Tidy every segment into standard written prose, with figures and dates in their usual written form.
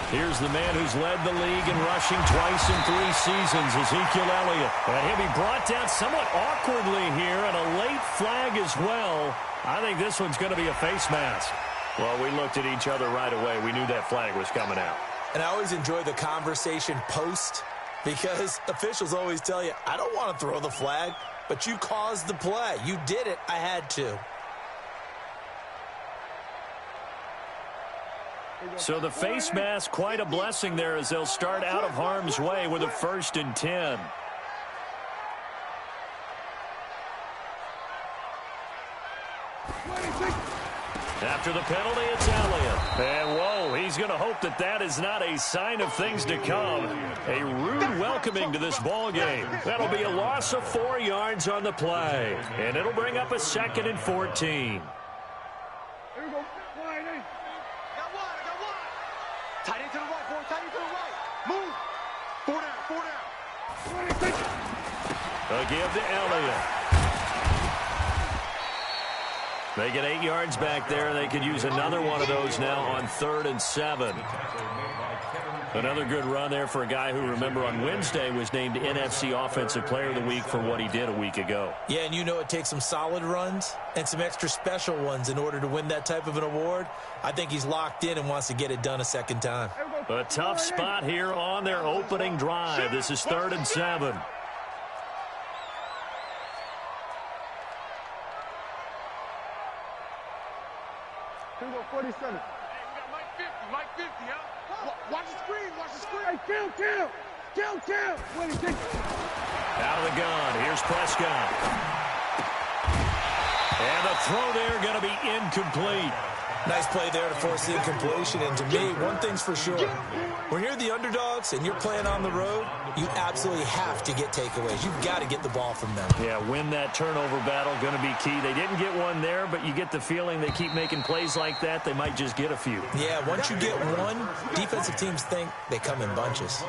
Here's the man who's led the league in rushing twice in 3 seasons, Ezekiel Elliott. And he'll be brought down somewhat awkwardly here, and a late flag as well. I think this one's going to be a face mask. Well, we looked at each other right away. We knew that flag was coming out. And I always enjoy the conversation post, because officials always tell you, I don't want to throw the flag, but you caused the play. You did it. I had to. So the face mask, quite a blessing there as they'll start out of harm's way with a 1st and 10. After the penalty, it's Elliott. And, whoa, he's going to hope that that is not a sign of things to come. A rude welcoming to this ball game. That'll be a loss of 4 yards on the play. And it'll bring up a 2nd and 14. Tight end to the right, boy. Tight end to the right. Move. 4 down, 4 down. They'll give to Elliott. They get 8 yards back there. They could use another one of those now on 3rd and 7. Another good run there for a guy who, remember, on Wednesday was named NFC Offensive Player of the Week for what he did a week ago. Yeah, and you know it takes some solid runs and some extra special ones in order to win that type of an award. I think he's locked in and wants to get it done a second time. A tough spot here on their opening drive. This is 3rd and 7. Here we go, 47. Hey, we got Mike 50, huh? Watch the screen, watch the screen. Hey, kill. 26. Out of the gun, here's Prescott. And the throw there going to be incomplete. Nice play there to force the incompletion. And to me, one thing's for sure. When you're the underdogs and you're playing on the road, you absolutely have to get takeaways. You've got to get the ball from them. Yeah, win that turnover battle, going to be key. They didn't get one there, but you get the feeling they keep making plays like that, they might just get a few. Yeah, once you get one, defensive teams think they come in bunches.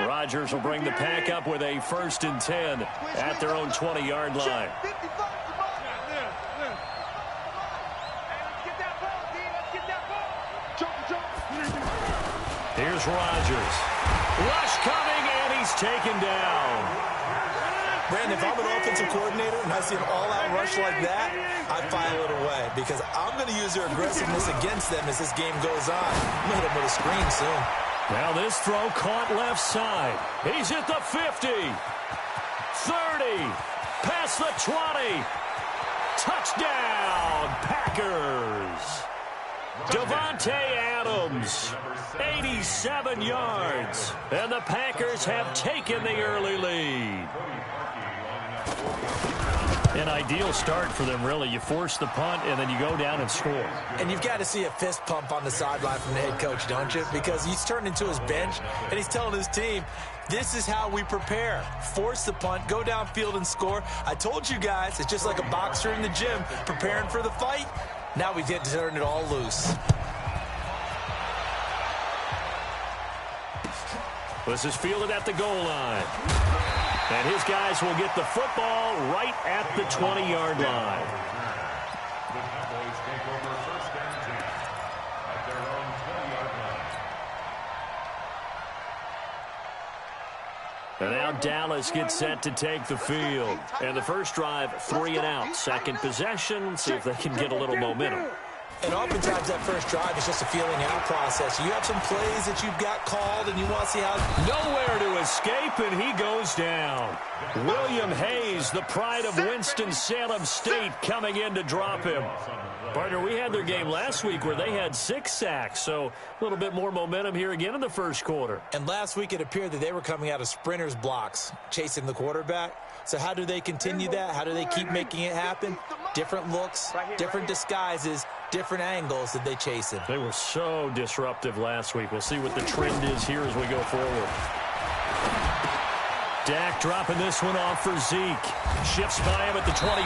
Rodgers will bring the pack up with a 1st and 10 at their own 20-yard line. Here's Rodgers. Rush coming, and he's taken down. Brandon, if I'm an offensive coordinator and I see an all-out rush like that, I file it away because I'm going to use their aggressiveness against them as this game goes on. I'm going to hit them with a screen soon. Now this throw caught left side. He's at the 50. 30. Past the 20. Touchdown, Packers. Davante Adams, 87 yards. And the Packers have taken the early lead. An ideal start for them, really. You force the punt, and then you go down and score. And you've got to see a fist pump on the sideline from the head coach, don't you? Because he's turned into his bench, and he's telling his team, this is how we prepare. Force the punt, go downfield and score. I told you guys, it's just like a boxer in the gym preparing for the fight. Now we get to turn it all loose. This is fielded at the goal line. And his guys will get the football right at the 20-yard line. And now Dallas gets set to take the field. And the first drive, 3 and out. Second possession, see if they can get a little momentum. And oftentimes that first drive is just a feeling out process. You have some plays that you've got called and you want to see how... Nowhere to escape, and he goes down. William Hayes, the pride of Winston-Salem State, coming in to drop him. Partner, we had their game last week where they had 6 sacks, so a little bit more momentum here again in the first quarter. And last week it appeared that they were coming out of sprinters blocks, chasing the quarterback. So how do they continue that? How do they keep making it happen? Different looks, different disguises, different angles that they chase him. They were so disruptive last week. We'll see what the trend is here as we go forward. Dak dropping this one off for Zeke. Shifts by him at the 25.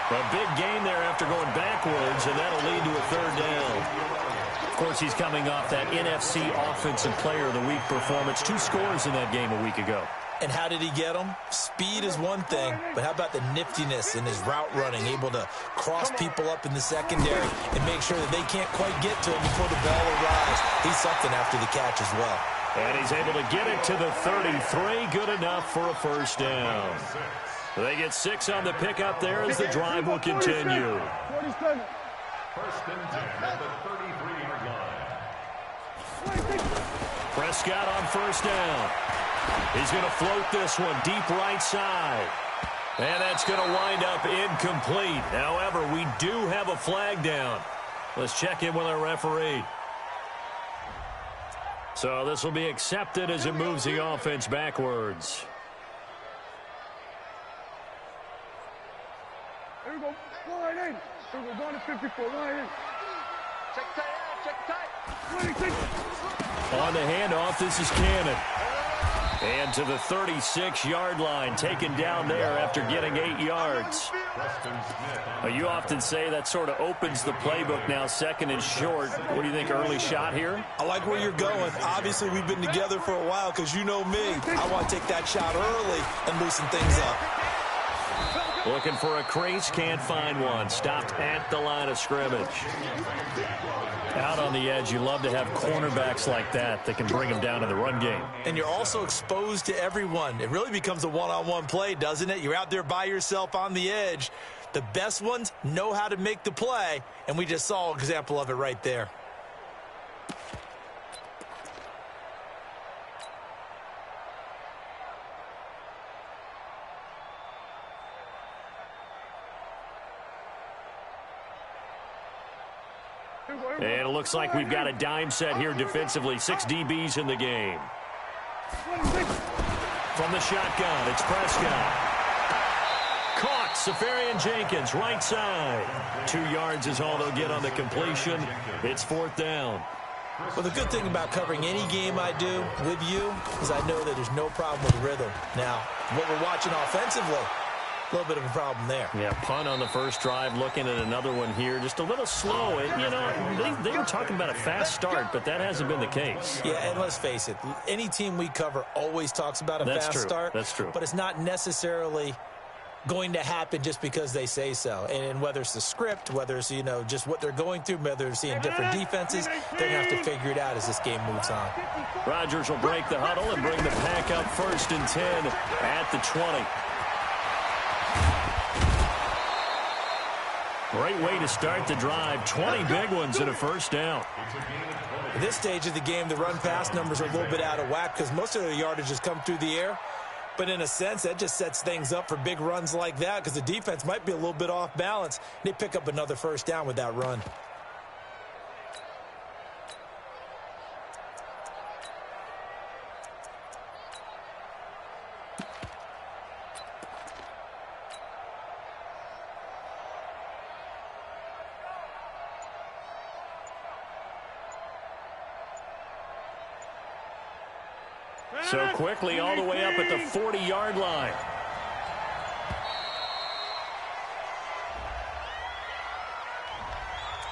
A big gain there after going backwards, and that'll lead to a third down. Of course, he's coming off that NFC Offensive Player of the Week performance. 2 scores in that game a week ago. And how did he get them? Speed is one thing, but how about the niftiness in his route running, able to cross people up in the secondary and make sure that they can't quite get to him before the ball arrives. He's something after the catch as well. And he's able to get it to the 33. Good enough for a first down. They get 6 on the pickup there as the drive will continue. 47. First and 10 at the 33-yard line. Prescott on first down. He's going to float this one deep right side. And that's going to wind up incomplete. However, we do have a flag down. Let's check in with our referee. So this will be accepted as it moves the offense backwards. Here we go. Go right in. Here we go. Going to 54. Right in. Check tight. Check tight. On the handoff, this is Cannon. And to the 36-yard line, taken down there after getting 8 yards. You often say that sort of opens the playbook now, second and short. What do you think, early shot here? I like where you're going. Obviously, we've been together for a while because you know me. I want to take that shot early and loosen things up. Looking for a crease, can't find one. Stopped at the line of scrimmage. Out on the edge, you love to have cornerbacks like that can bring them down in the run game. And you're also exposed to everyone. It really becomes a one-on-one play, doesn't it? You're out there by yourself on the edge. The best ones know how to make the play, and we just saw an example of it right there. And it looks like we've got a dime set here defensively. 6 DBs in the game. From the shotgun, it's Prescott. Caught, Safarian-Jenkins, right side. 2 yards is all they'll get on the completion. It's 4th down. Well, the good thing about covering any game I do with you is I know that there's no problem with rhythm. Now, what we're watching offensively, a little bit of a problem there. Yeah, punt on the first drive, looking at another one here. Just a little slow. And, you know, they were talking about a fast start, but that hasn't been the case. Yeah, and let's face it, any team we cover always talks about a fast start. That's true. But it's not necessarily going to happen just because they say so. And whether it's the script, whether it's, you know, just what they're going through, whether they're seeing different defenses, they're going to have to figure it out as this game moves on. Rodgers will break the huddle and bring the pack up 1st and 10 at the 20. Great way to start the drive. 20 big ones and a first down. At this stage of the game, the run-pass numbers are a little bit out of whack because most of the yardage has come through the air. But in a sense, that just sets things up for big runs like that because the defense might be a little bit off balance. They pick up another first down with that run. So quickly all the way up at the 40-yard line.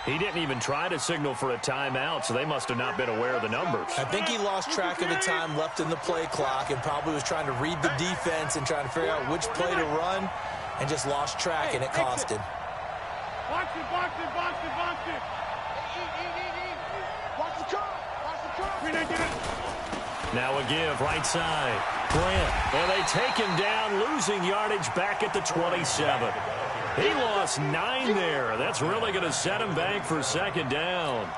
He didn't even try to signal for a timeout, so they must have not been aware of the numbers. I think he lost track of the time left in the play clock and probably was trying to read the defense and trying to figure out which play to run and just lost track, and it cost him. Box it. Watch the truck. Now a give, right side. Grant, and they take him down, losing yardage back at the 27. He lost 9 there. That's really going to set him back for 2nd down.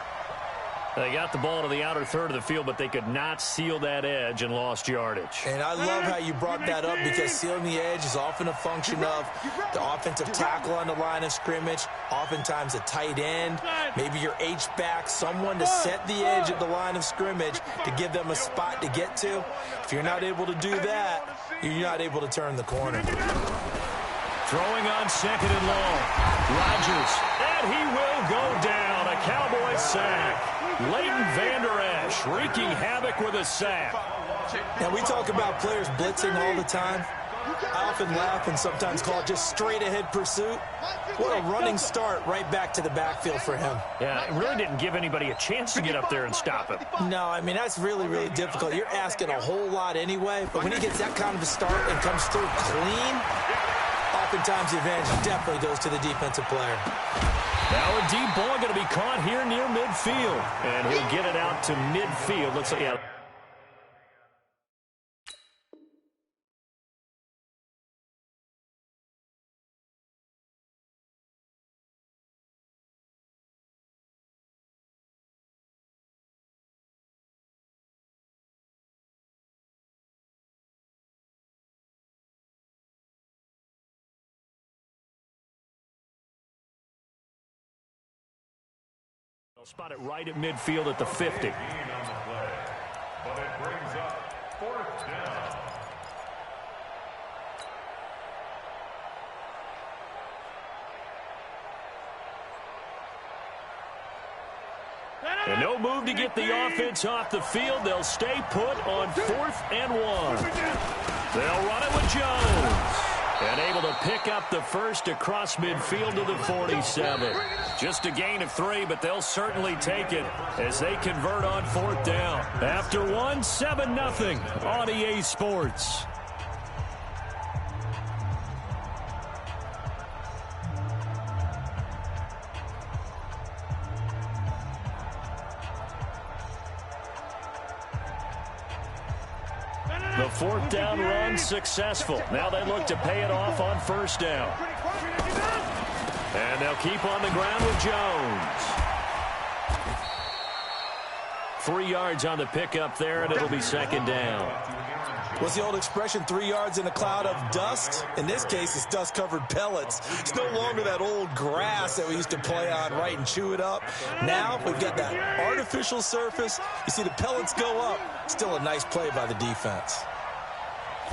They got the ball to the outer third of the field, but they could not seal that edge and lost yardage. And I love how you brought that up because sealing the edge is often a function of the offensive tackle on the line of scrimmage, oftentimes a tight end, maybe your H-back, someone to set the edge at the line of scrimmage to give them a spot to get to. If you're not able to do that, you're not able to turn the corner. Throwing on 2nd and long. Rodgers, and he will go down. A Cowboys sack. Leighton Vander Esch wreaking havoc with a sack. Now, we talk about players blitzing all the time. I often laugh and sometimes call it just straight-ahead pursuit. What a running start right back to the backfield for him. Yeah, it really didn't give anybody a chance to get up there and stop him. No, I mean, that's really, really difficult. You're asking a whole lot anyway, but when he gets that kind of a start and comes through clean, oftentimes the advantage definitely goes to the defensive player. Now a deep ball going to be caught here near midfield, and he'll get it out to midfield. Looks like, yeah. They'll spot it right at midfield at the 50. But it brings up 4th down. And no move to get the offense off the field. They'll stay put on 4th and 1. They'll run it with Jones. And able to pick up the first across midfield to the 47. Just a gain of 3, but they'll certainly take it as they convert on 4th down. After 1, 7-0 on EA Sports. The 4th down run successful. Now they look to pay it off on 1st down. And they'll keep on the ground with Jones. 3 yards on the pickup there, and it'll be 2nd down. What's the old expression, 3 yards in a cloud of dust? In this case, it's dust-covered pellets. It's no longer that old grass that we used to play on, right, and chew it up. Now we've got that artificial surface. You see the pellets go up. Still a nice play by the defense.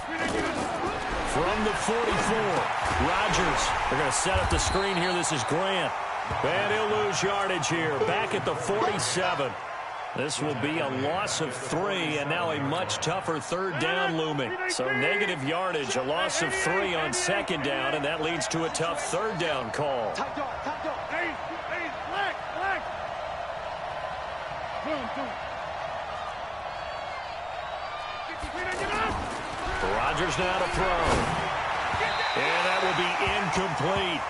From the 44, Rodgers. They're going to set up the screen here. This is Grant. And he'll lose yardage here. Back at the 47. This will be a loss of 3, and now a much tougher 3rd down looming. So negative yardage, a loss of 3 on 2nd down, and that leads to a tough 3rd down call. Rodgers now to throw. And that will be incomplete.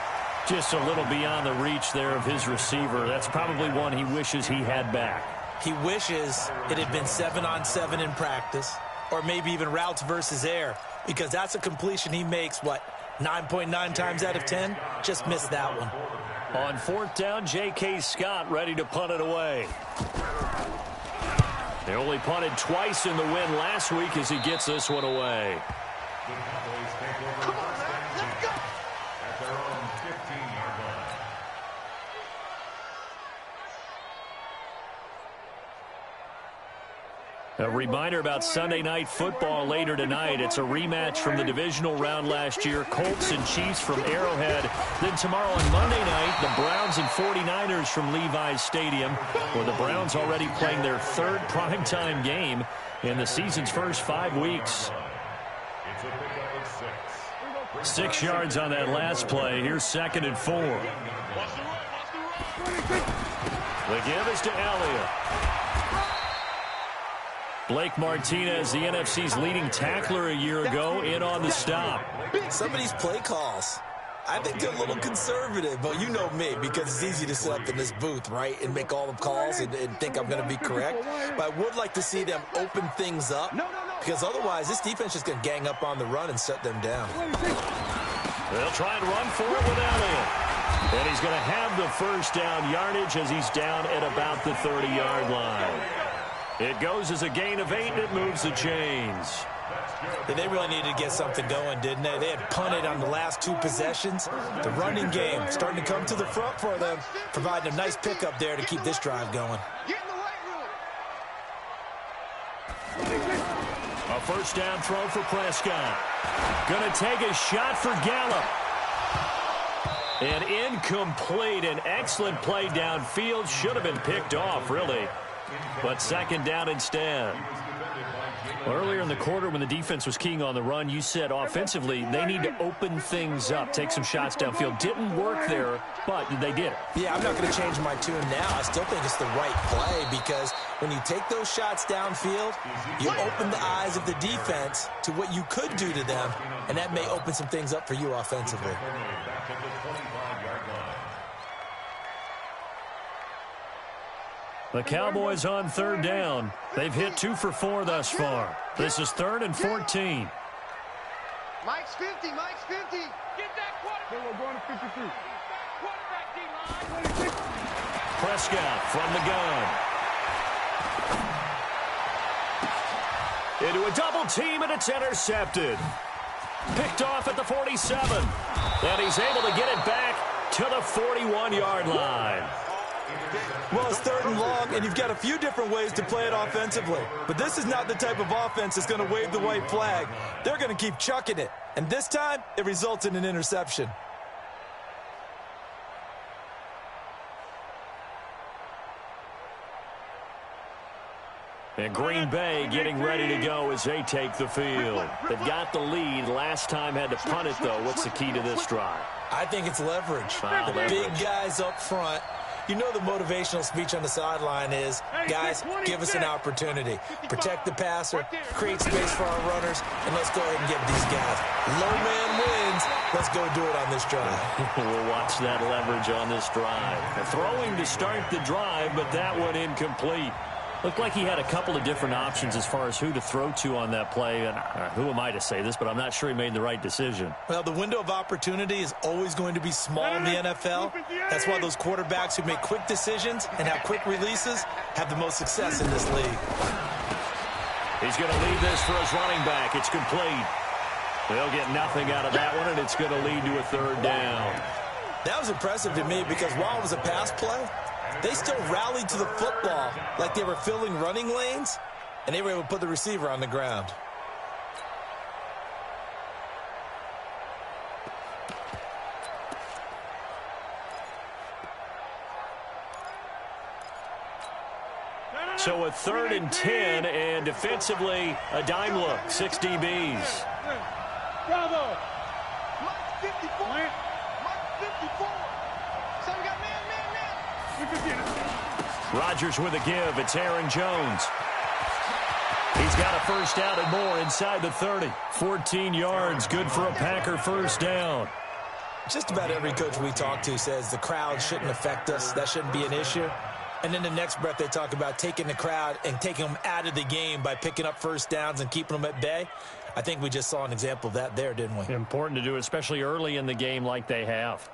Just a little beyond the reach there of his receiver. That's probably one he wishes he had back. He wishes it had been 7-on-7 in practice, or maybe even routes versus air, because that's a completion he makes, 9.9 times out of 10? Just missed that one. On 4th down, J.K. Scott ready to punt it away. They only punted twice in the win last week as he gets this one away. The Cowboys take over first and 10 at their own 15-yard line. A reminder about Sunday Night Football later tonight. It's a rematch from the divisional round last year. Colts and Chiefs from Arrowhead. Then tomorrow on Monday night, the Browns and 49ers from Levi's Stadium, where the Browns already playing their 3rd primetime game in the season's first 5 weeks. It's a pickup of 6. 6 yards on that last play. Here's 2nd and 4. The give is to Elliott. Blake Martinez, the NFC's leading tackler a year ago, in on the stop. Some of these play calls, I think they're a little conservative, but you know me, because it's easy to sit up in this booth, right, and make all the calls and think I'm going to be correct. But I would like to see them open things up, because otherwise this defense is going to gang up on the run and shut them down. They'll try and run for it with Elliott. And he's going to have the first down yardage as he's down at about the 30-yard line. It goes as a gain of 8, and it moves the chains. They really needed to get something going, didn't they? They had punted on the last 2 possessions. The running game starting to come to the front for them, providing a nice pickup there to keep this drive going. A first down throw for Prescott. Going to take a shot for Gallup. And incomplete. An excellent play downfield. Should have been picked off, really. But 2nd down instead. Earlier in the quarter when the defense was keying on the run, you said offensively they need to open things up, take some shots downfield. Didn't work there, but they did it. Yeah, I'm not going to change my tune now. I still think it's the right play because when you take those shots downfield, you open the eyes of the defense to what you could do to them, and that may open some things up for you offensively. The Cowboys on third down. They've hit 2 for 4 thus far. This is 3rd and 14. Mike's 50. Mike's 50. Get that quarterback. We're going to 53. Quarterback D-line. Prescott from the gun. Into a double team, and it's intercepted. Picked off at the 47. And he's able to get it back to the 41-yard line. Well, it's 3rd and long, and you've got a few different ways to play it offensively. But this is not the type of offense that's going to wave the white flag. They're going to keep chucking it. And this time, it results in an interception. And Green Bay getting ready to go as they take the field. They've got the lead. Last time had to punt it, though. What's the key to this drive? I think it's leverage. The big guys up front. You know the motivational speech on the sideline is, guys, give us an opportunity. Protect the passer, create space for our runners, and let's go ahead and get these guys. Low man wins. Let's go do it on this drive. We'll watch that leverage on this drive. Throwing to start the drive, but that one incomplete. Looked like he had a couple of different options as far as who to throw to on that play. And who am I to say this, but I'm not sure he made the right decision. Well, the window of opportunity is always going to be small in the NFL. That's why those quarterbacks who make quick decisions and have quick releases have the most success in this league. He's going to lead this for his running back. It's complete. They'll get nothing out of that one, and it's going to lead to a 3rd down. That was impressive to me because while it was a pass play, they still rallied to the football like they were filling running lanes, and they were able to put the receiver on the ground. So a 3rd and 10, and defensively, a dime look, 6 DBs. Bravo. Mike 54. Mike 54. So we got man. Rodgers with a give. It's Aaron Jones. He's got a first down and more inside the 30. 14 yards, good for a Packer first down. Just about every coach we talk to says the crowd shouldn't affect us. That shouldn't be an issue. And then the next breath they talk about taking the crowd and taking them out of the game by picking up first downs and keeping them at bay. I think we just saw an example of that there, didn't we? Important to do, especially early in the game like they have.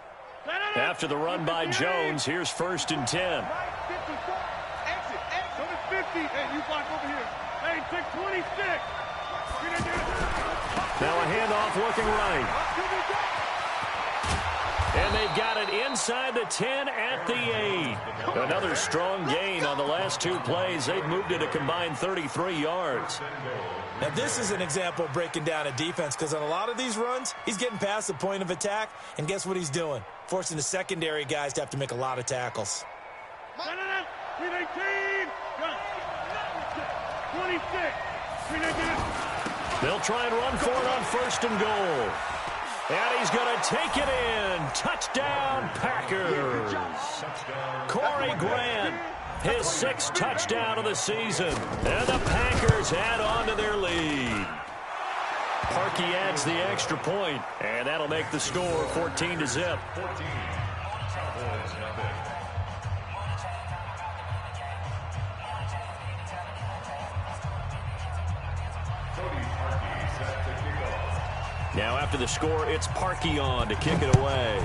After the run by Jones, here's 1st and 10. Exit. Go to 50. Hey, you block over here. Hey, take 26. Now a handoff looking right. And they've got it inside the 10 at the 8. Another strong gain on the last 2 plays. They've moved it a combined 33 yards. Now, this is an example of breaking down a defense because on a lot of these runs, he's getting past the point of attack, and guess what he's doing? Forcing the secondary guys to have to make a lot of tackles. 319. 26. 319. They'll try and run for it on 1st and goal. And he's going to take it in. Touchdown, Packers. Corey Grant, his 6th touchdown of the season. And the Packers add on to their lead. Parkey adds the extra point, and that'll make the score 14-0. Now after the score, it's Parkey on to kick it away.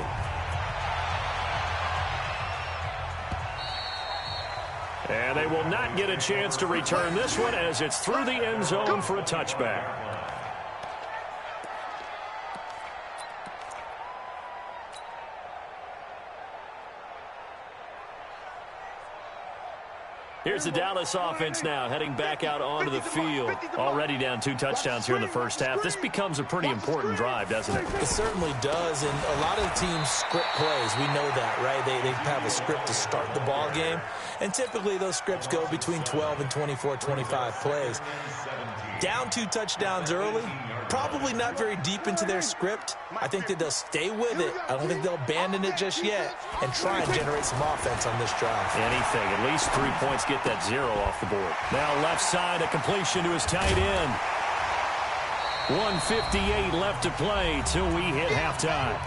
And they will not get a chance to return this one as it's through the end zone for a touchback. Here's the Dallas offense now heading back out onto the field. Already down 2 touchdowns here in the first half. This becomes a pretty important drive, doesn't it? It certainly does, and a lot of teams script plays. We know that, right? They have a script to start the ball game, and typically those scripts go between 12 and 24, 25 plays. Down 2 touchdowns early, probably not very deep into their script. I think that they'll stay with it. I don't think they'll abandon it just yet and try and generate some offense on this drive. Anything. At least 3 points, get that 0 off the board. Now left side, a completion to his tight end. 1:58 left to play till we hit halftime.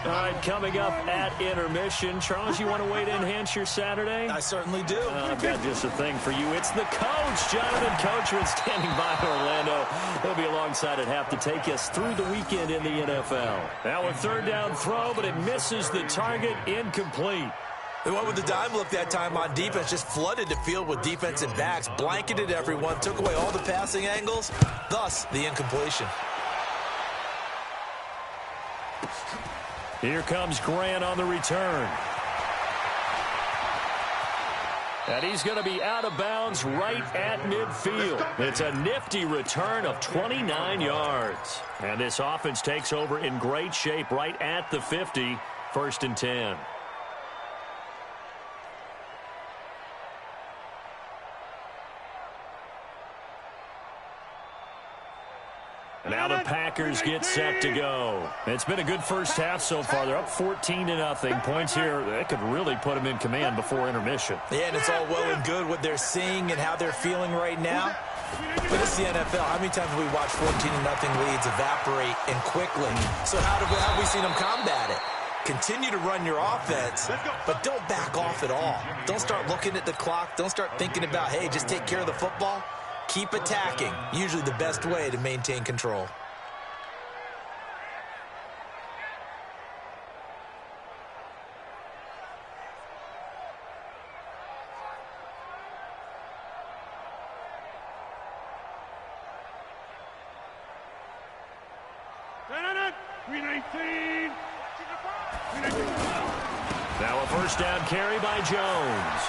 All right, coming up at intermission. Charles, you want to wait to enhance your Saturday? I certainly do. I've got just a thing for you. It's the coach, Jonathan Coachman, standing by Orlando. He'll be alongside at half to take us through the weekend in the NFL. Now a third down throw, but it misses the target, incomplete. They went with the dime look that time on defense, just flooded the field with defensive backs, blanketed everyone, took away all the passing angles, thus the incompletion. Here comes Grant on the return. And he's going to be out of bounds right at midfield. It's a nifty return of 29 yards. And this offense takes over in great shape right at the 50, 1st and 10. Now the Packers get set to go. It's been a good first half so far. They're up 14-0. Points here, that could really put them in command before intermission. Yeah, and it's all well and good what they're seeing and how they're feeling right now. But it's the NFL. How many times have we watched 14-0 leads evaporate and quickly? So how have we seen them combat it? Continue to run your offense, but don't back off at all. Don't start looking at the clock. Don't start thinking about, hey, just take care of the football. Keep attacking. Usually the best way to maintain control. Now a first down carry by Jones.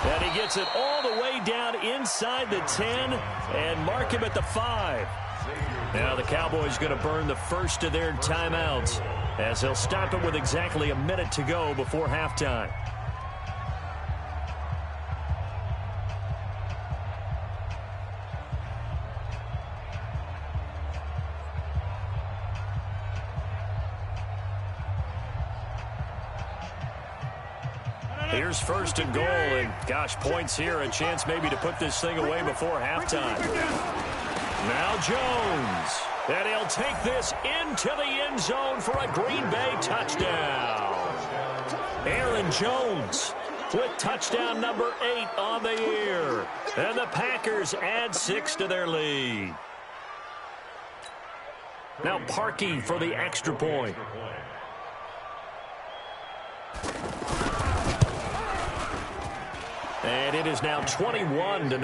And he gets it all the way down inside the 10 and mark him at the 5. Now the Cowboys going to burn the first of their timeouts as they'll stop it with exactly a minute to go before halftime. Here's 1st and goal, and gosh, points here, a chance maybe to put this thing away before halftime. Now Jones, and he'll take this into the end zone for a Green Bay touchdown. Aaron Jones with touchdown number 8 on the year, and the Packers add 6 to their lead. Now Parkey for the extra point. And it is now 21-0.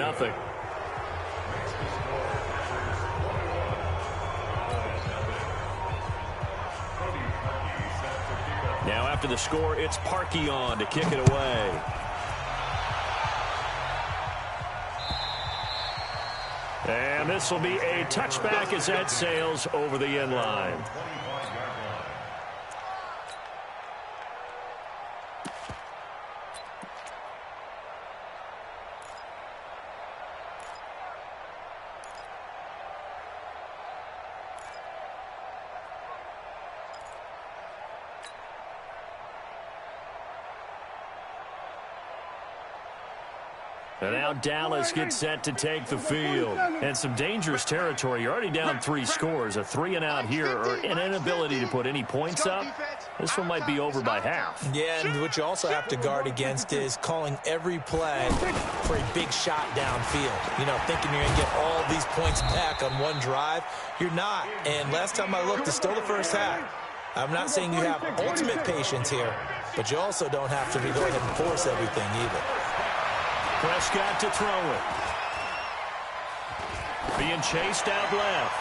Now after the score, it's Parkey on to kick it away. And this will be a touchback as that sails over the end line. And now Dallas gets set to take the field. And some dangerous territory. You're already down 3 scores. A 3-and-out here or an inability to put any points up. This one might be over by half. Yeah, and what you also have to guard against is calling every play for a big shot downfield. You know, thinking you're going to get all these points back on one drive. You're not. And last time I looked, it's still the first half. I'm not saying you have ultimate patience here, but you also don't have to go ahead and force everything either. Prescott to throw it. Being chased out left.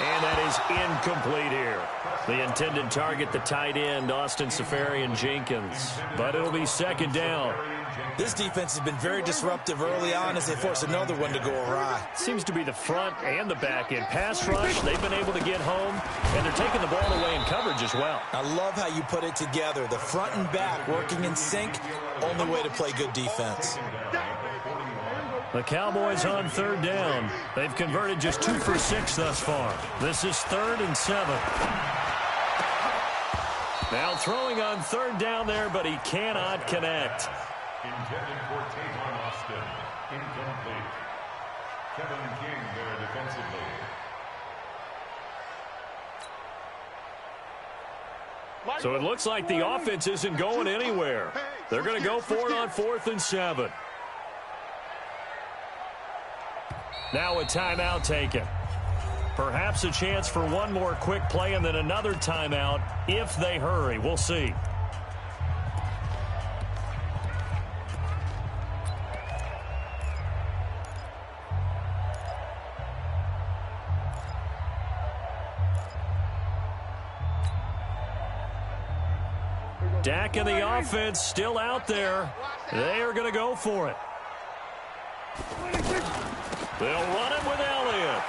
And that is incomplete here. The intended target, the tight end, Austin Seferian-Jenkins. But it'll be 2nd down. This defense has been very disruptive early on as they force another one to go awry. Seems to be the front and the back end. Pass rush, they've been able to get home, and they're taking the ball away in coverage as well. I love how you put it together. The front and back working in sync, only way to play good defense. The Cowboys on third down. They've converted just 2 for 6 thus far. This is 3rd and 7. Now throwing on third down there, but he cannot connect. Intended for Tavon Austin. Incomplete. Kevin King there defensively. So it looks like the offense isn't going anywhere. They're going to go for it on 4th and 7. Now a timeout taken. Perhaps a chance for one more quick play and then another timeout if they hurry. We'll see. Dak and the offense still out there. They are going to go for it. They'll run it with Elliott.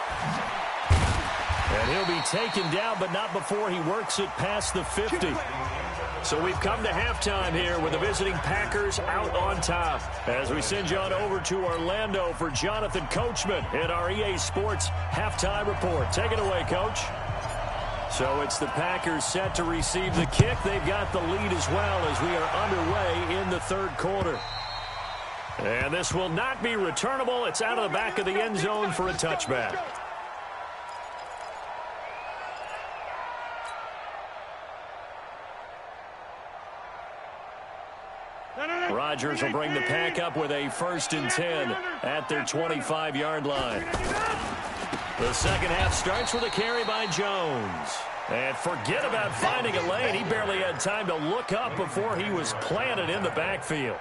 And he'll be taken down, but not before he works it past the 50. So we've come to halftime here with the visiting Packers out on top. As we send you on over to Orlando for Jonathan Coachman in our EA Sports Halftime Report. Take it away, Coach. So it's the Packers set to receive the kick. They've got the lead as well as we are underway in the third quarter. And this will not be returnable. It's out of the back of the end zone for a touchback. Rodgers will bring the Pack up with a 1st and 10 at their 25-yard line. The second half starts with a carry by Jones. And forget about finding a lane. He barely had time to look up before he was planted in the backfield.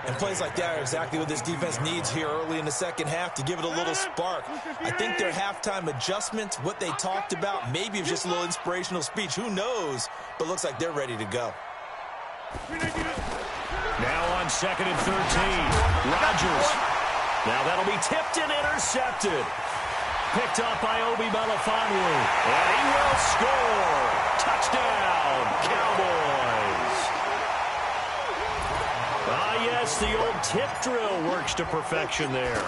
And plays like that are exactly what this defense needs here early in the second half to give it a little spark. I think their halftime adjustments, what they talked about, maybe it's just a little inspirational speech. Who knows? But looks like they're ready to go. Now on 2nd and 13. Rodgers. Now that'll be tipped and intercepted. Picked up by Obi Melifonwu. And he will score. Touchdown, Cowboys. Yes, the old tip drill works to perfection there.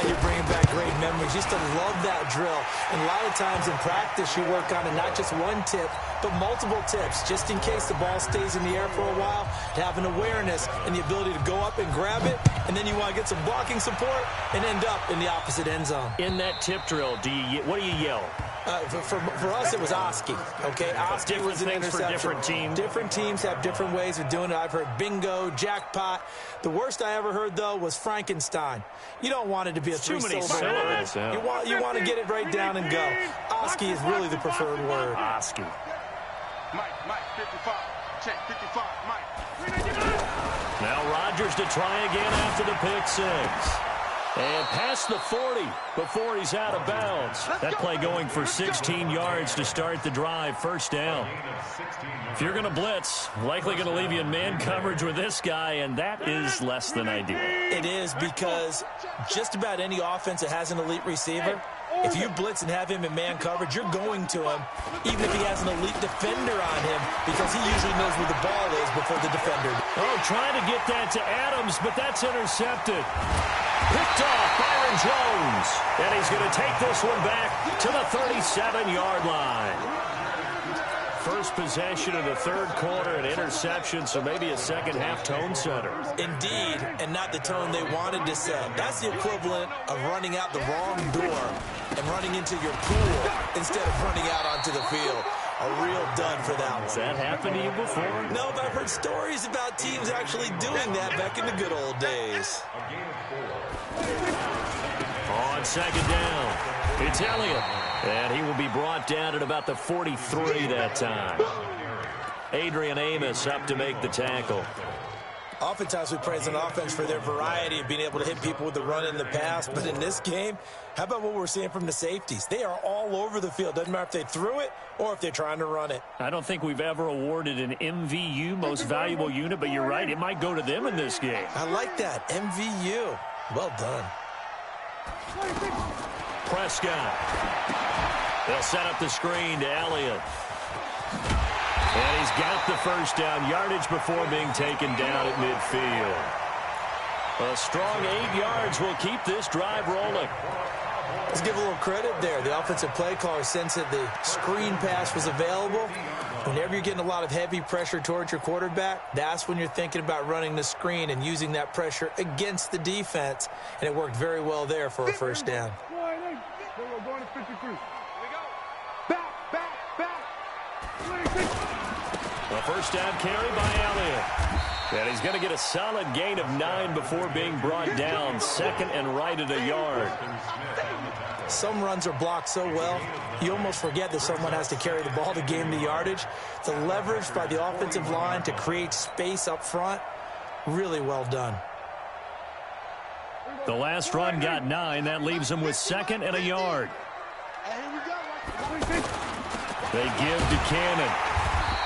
You're bringing back great memories. Used to love that drill. And a lot of times in practice, you work on it, not just one tip, but multiple tips, just in case the ball stays in the air for a while, to have an awareness and the ability to go up and grab it, and then you want to get some blocking support and end up in the opposite end zone. In that tip drill, what do you yell? For us, it was Oski. Okay, Oski was an interception. For different teams. Different teams have different ways of doing it. I've heard bingo, jackpot. The worst I ever heard, though, was Frankenstein. You don't want it to be a three-syllable word. Yeah. You want to get it right down and go. Oski is really the preferred word. Oski. Mike, 55. Check, 55, Mike. Now Rodgers to try again after the pick six. And past the 40 before he's out of bounds. That play going for 16 yards to start the drive. First down. If you're going to blitz, likely going to leave you in man coverage with this guy, and that is less than ideal. It is, because just about any offense that has an elite receiver, if you blitz and have him in man coverage, you're going to him, even if he has an elite defender on him, because he usually knows where the ball is before the defender. Oh, trying to get that to Adams, but that's intercepted. Picked off Byron Jones. And he's going to take this one back to the 37-yard line. First possession of the third quarter, an interception, so maybe a second-half tone setter. Indeed, and not the tone they wanted to set. That's the equivalent of running out the wrong door and running into your pool instead of running out onto the field. A real dud for that one. Has that happened to you before? No, but I've heard stories about teams actually doing that back in the good old days. On second down, it's Elliott. And he will be brought down at about the 43 that time. Adrian Amos up to make the tackle. Oftentimes we praise an offense for their variety of being able to hit people with the run in the pass. But in this game, how about what we're seeing from the safeties? They are all over the field. Doesn't matter if they threw it or if they're trying to run it. I don't think we've ever awarded an MVU, most valuable unit, but you're right. It might go to them in this game. I like that. MVU. Well done. Prescott. They'll set up the screen to Elliott. And he's got the first down yardage before being taken down at midfield. A strong 8 yards will keep this drive rolling. Let's give a little credit there. The offensive play caller sensed that the screen pass was available. Whenever you're getting a lot of heavy pressure towards your quarterback, that's when you're thinking about running the screen and using that pressure against the defense. And it worked very well there for a first down. We're going to 53. Here we go. Back. A first down carry by Elliott. And he's going to get a solid gain of 9 before being brought down. Second and right at a yard. Some runs are blocked so well, you almost forget that someone has to carry the ball to gain the yardage. The leverage by the offensive line to create space up front, really well done. The last run got 9. That leaves him with second and a yard. They give to Cannon.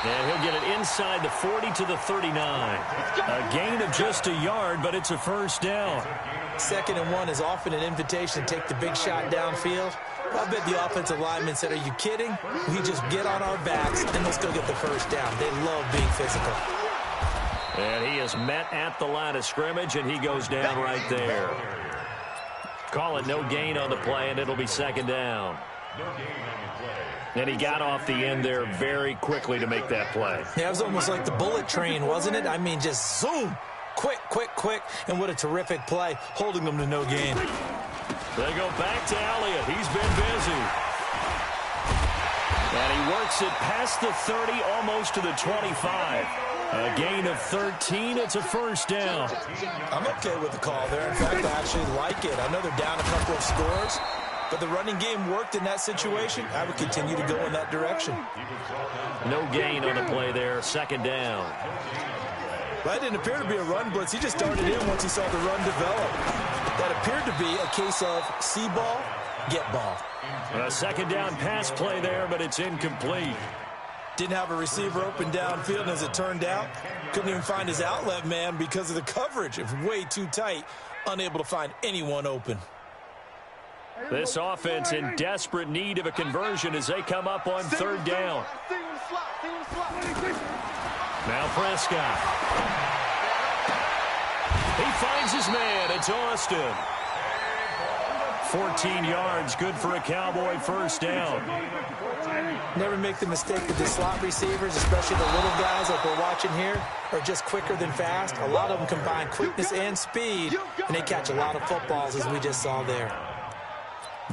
And he'll get it inside the 40 to the 39. A gain of just a yard, but it's a first down. 2nd and 1 is often an invitation to take the big shot downfield. I bet the offensive lineman said, are you kidding? We just get on our backs and let's go get the first down. They love being physical. And he is met at the line of scrimmage, and he goes down right there. Call it no gain on the play, and it'll be second down. And he got off the end there very quickly to make that play. Yeah, it was almost like the bullet train, wasn't it? I mean, just zoom. Quick. And what a terrific play, holding them to no gain. They go back to Elliott. He's been busy. And he works it past the 30, almost to the 25. A gain of 13. It's a first down. I'm okay with the call there. In fact, I actually like it. I know they're down a couple of scores, but the running game worked in that situation. I would continue to go in that direction. No gain on the play there. Second down. That didn't appear to be a run blitz. He just darted in once he saw the run develop. That appeared to be a case of see ball, get ball. A second down pass play there, but it's incomplete. Didn't have a receiver open downfield, and as it turned out, couldn't even find his outlet man because of the coverage. It was way too tight, unable to find anyone open. This offense in desperate need of a conversion as they come up on third down. Now Prescott. He finds his man. It's Austin. 14 yards, good for a Cowboy first down. Never make the mistake that the slot receivers, especially the little guys like we're watching here, are just quicker than fast. A lot of them combine quickness and speed, and they catch a lot of footballs, as we just saw there.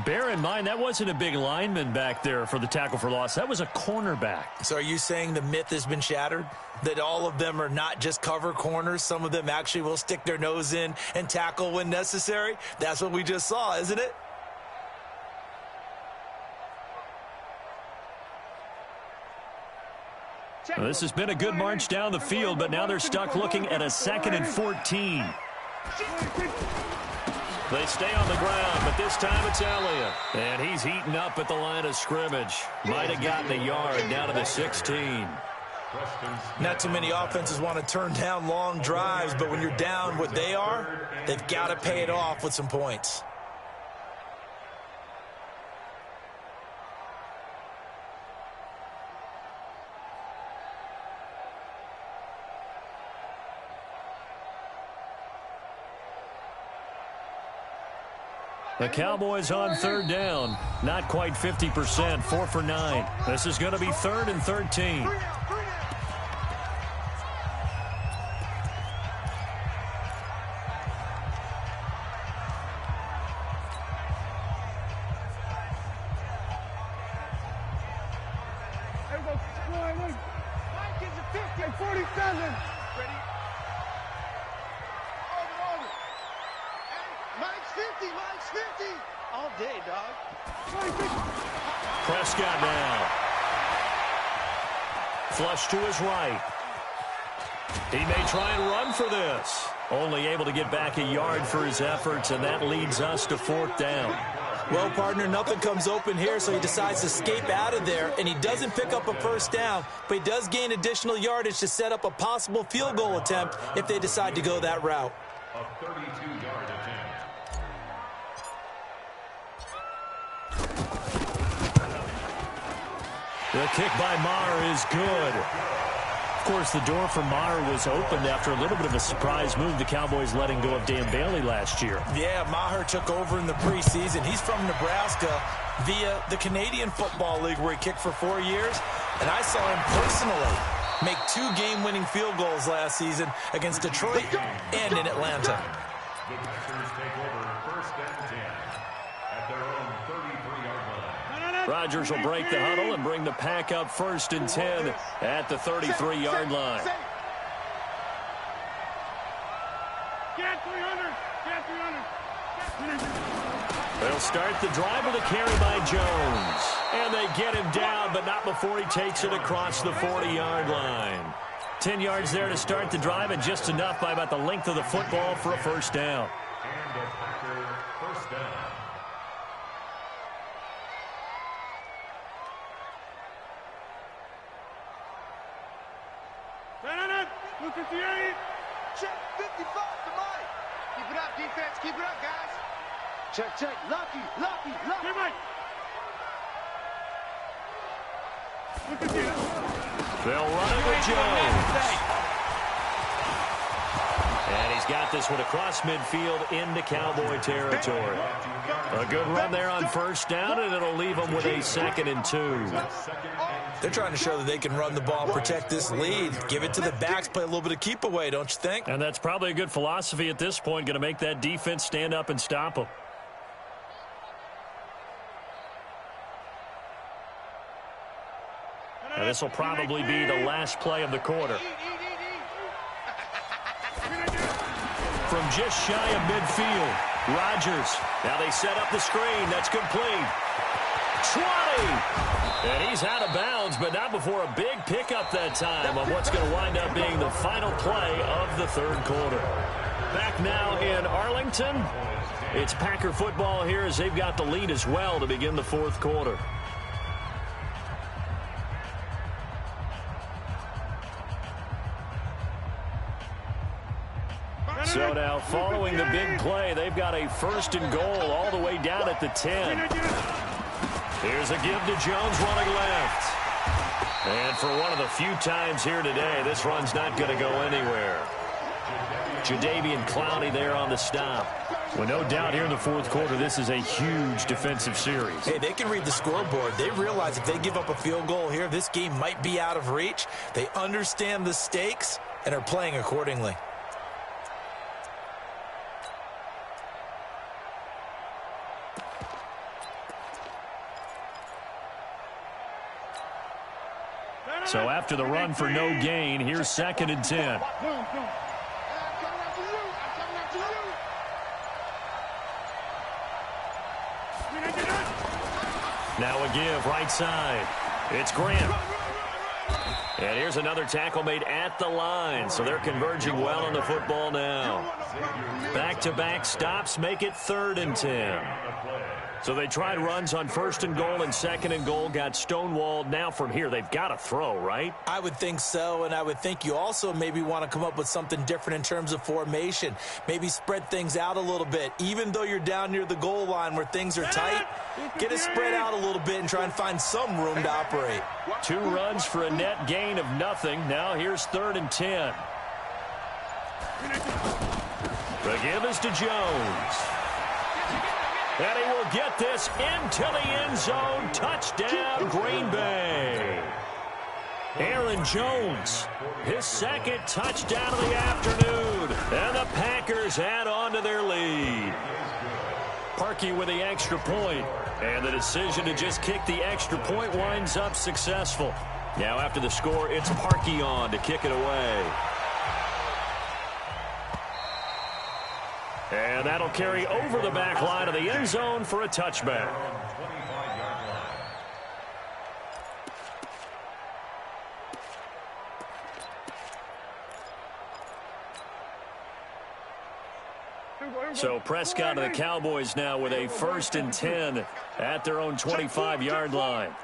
Bear in mind, that wasn't a big lineman back there for the tackle for loss. That was a cornerback. So are you saying the myth has been shattered? That all of them are not just cover corners? Some of them actually will stick their nose in and tackle when necessary? That's what we just saw, isn't it? Well, this has been a good march down the field, but now they're stuck looking at a 2nd and 14. They stay on the ground, but this time it's Elliott. And he's heating up at the line of scrimmage. Might have gotten a yard down to the 16. Not too many offenses want to turn down long drives, but when you're down what they are, they've got to pay it off with some points. The Cowboys on third down. Not quite 50%, 4 for 9. This is going to be 3rd and 13. There we go. 47. Ready? Over. Mike's 50. Mike's 50. All day, dog. Prescott now. Flush to his right. He may try and run for this. Only able to get back a yard for his efforts, and that leads us to 4th down. Well, partner, nothing comes open here, so he decides to escape out of there, and he doesn't pick up a first down, but he does gain additional yardage to set up a possible field goal attempt if they decide to go that route. A 32-yard attempt. The kick by Maher is good. Of course, the door for Maher was opened after a little bit of a surprise move, the Cowboys letting go of Dan Bailey last year. Yeah, Maher took over in the preseason. He's from Nebraska via the Canadian Football League, where he kicked for 4 years. And I saw him personally make 2 game-winning field goals last season against Detroit and in Atlanta. The Packers take over 1st and 10 at their own 33-yard line. Rodgers will break the huddle and bring the pack up 1st and 10 at the 33-yard line. Get 300. Get 300. They'll start the drive with a carry by Jones. And they get him down, but not before he takes it across the 40-yard line. 10 yards there to start the drive, and just enough by about the length of the football for a first down. And a Packer first down. Look at the 8. Check 55 to Mike. Keep it up, defense. Keep it up, guys. Check, check. Lucky. Hey, Mike. Look at this. They'll run it with Jones. And he's got this one across midfield into Cowboy territory. A good run there on first down, and it'll leave them with a 2nd and 2. They're trying to show that they can run the ball and protect this lead. Give it to the backs, play a little bit of keep away, don't you think? And that's probably a good philosophy at this point, going to make that defense stand up and stop them. And this will probably be the last play of the quarter. From just shy of midfield, Rodgers. Now they set up the screen. That's complete. 20! And he's out of bounds, but not before a big pickup that time on what's going to wind up being the final play of the 3rd quarter. Back now in Arlington. It's Packer football here as they've got the lead as well to begin the 4th quarter. So now, following the big play, they've got a 1st and goal all the way down at the 10. Here's a give to Jones running left. And for one of the few times here today, this run's not going to go anywhere. Jadeveon Clowney there on the stop. Well, no doubt here in the 4th quarter, this is a huge defensive series. Hey, they can read the scoreboard. They realize if they give up a field goal here, this game might be out of reach. They understand the stakes and are playing accordingly. So after the run for no gain, here's 2nd and 10. Now a give right side. It's Grant. And here's another tackle made at the line. So they're converging well on the football now. Back-to-back stops make it 3rd and 10. So they tried runs on 1st and goal and 2nd and goal, got stonewalled. Now from here, they've got to throw, right? I would think so, and I would think you also maybe want to come up with something different in terms of formation. Maybe spread things out a little bit. Even though you're down near the goal line where things are tight, get it spread out a little bit and try and find some room to operate. 2 runs for a net gain of nothing. Now here's 3rd and 10. The give is to Jones. And he will get this into the end zone. Touchdown, Green Bay. Aaron Jones, his 2nd touchdown of the afternoon. And the Packers add on to their lead. Parkey with the extra point. And the decision to just kick the extra point winds up successful. Now after the score, it's Parkey on to kick it away. And that'll carry over the back line of the end zone for a touchback. So Prescott of the Cowboys now with a 1st and 10 at their own 25-yard line.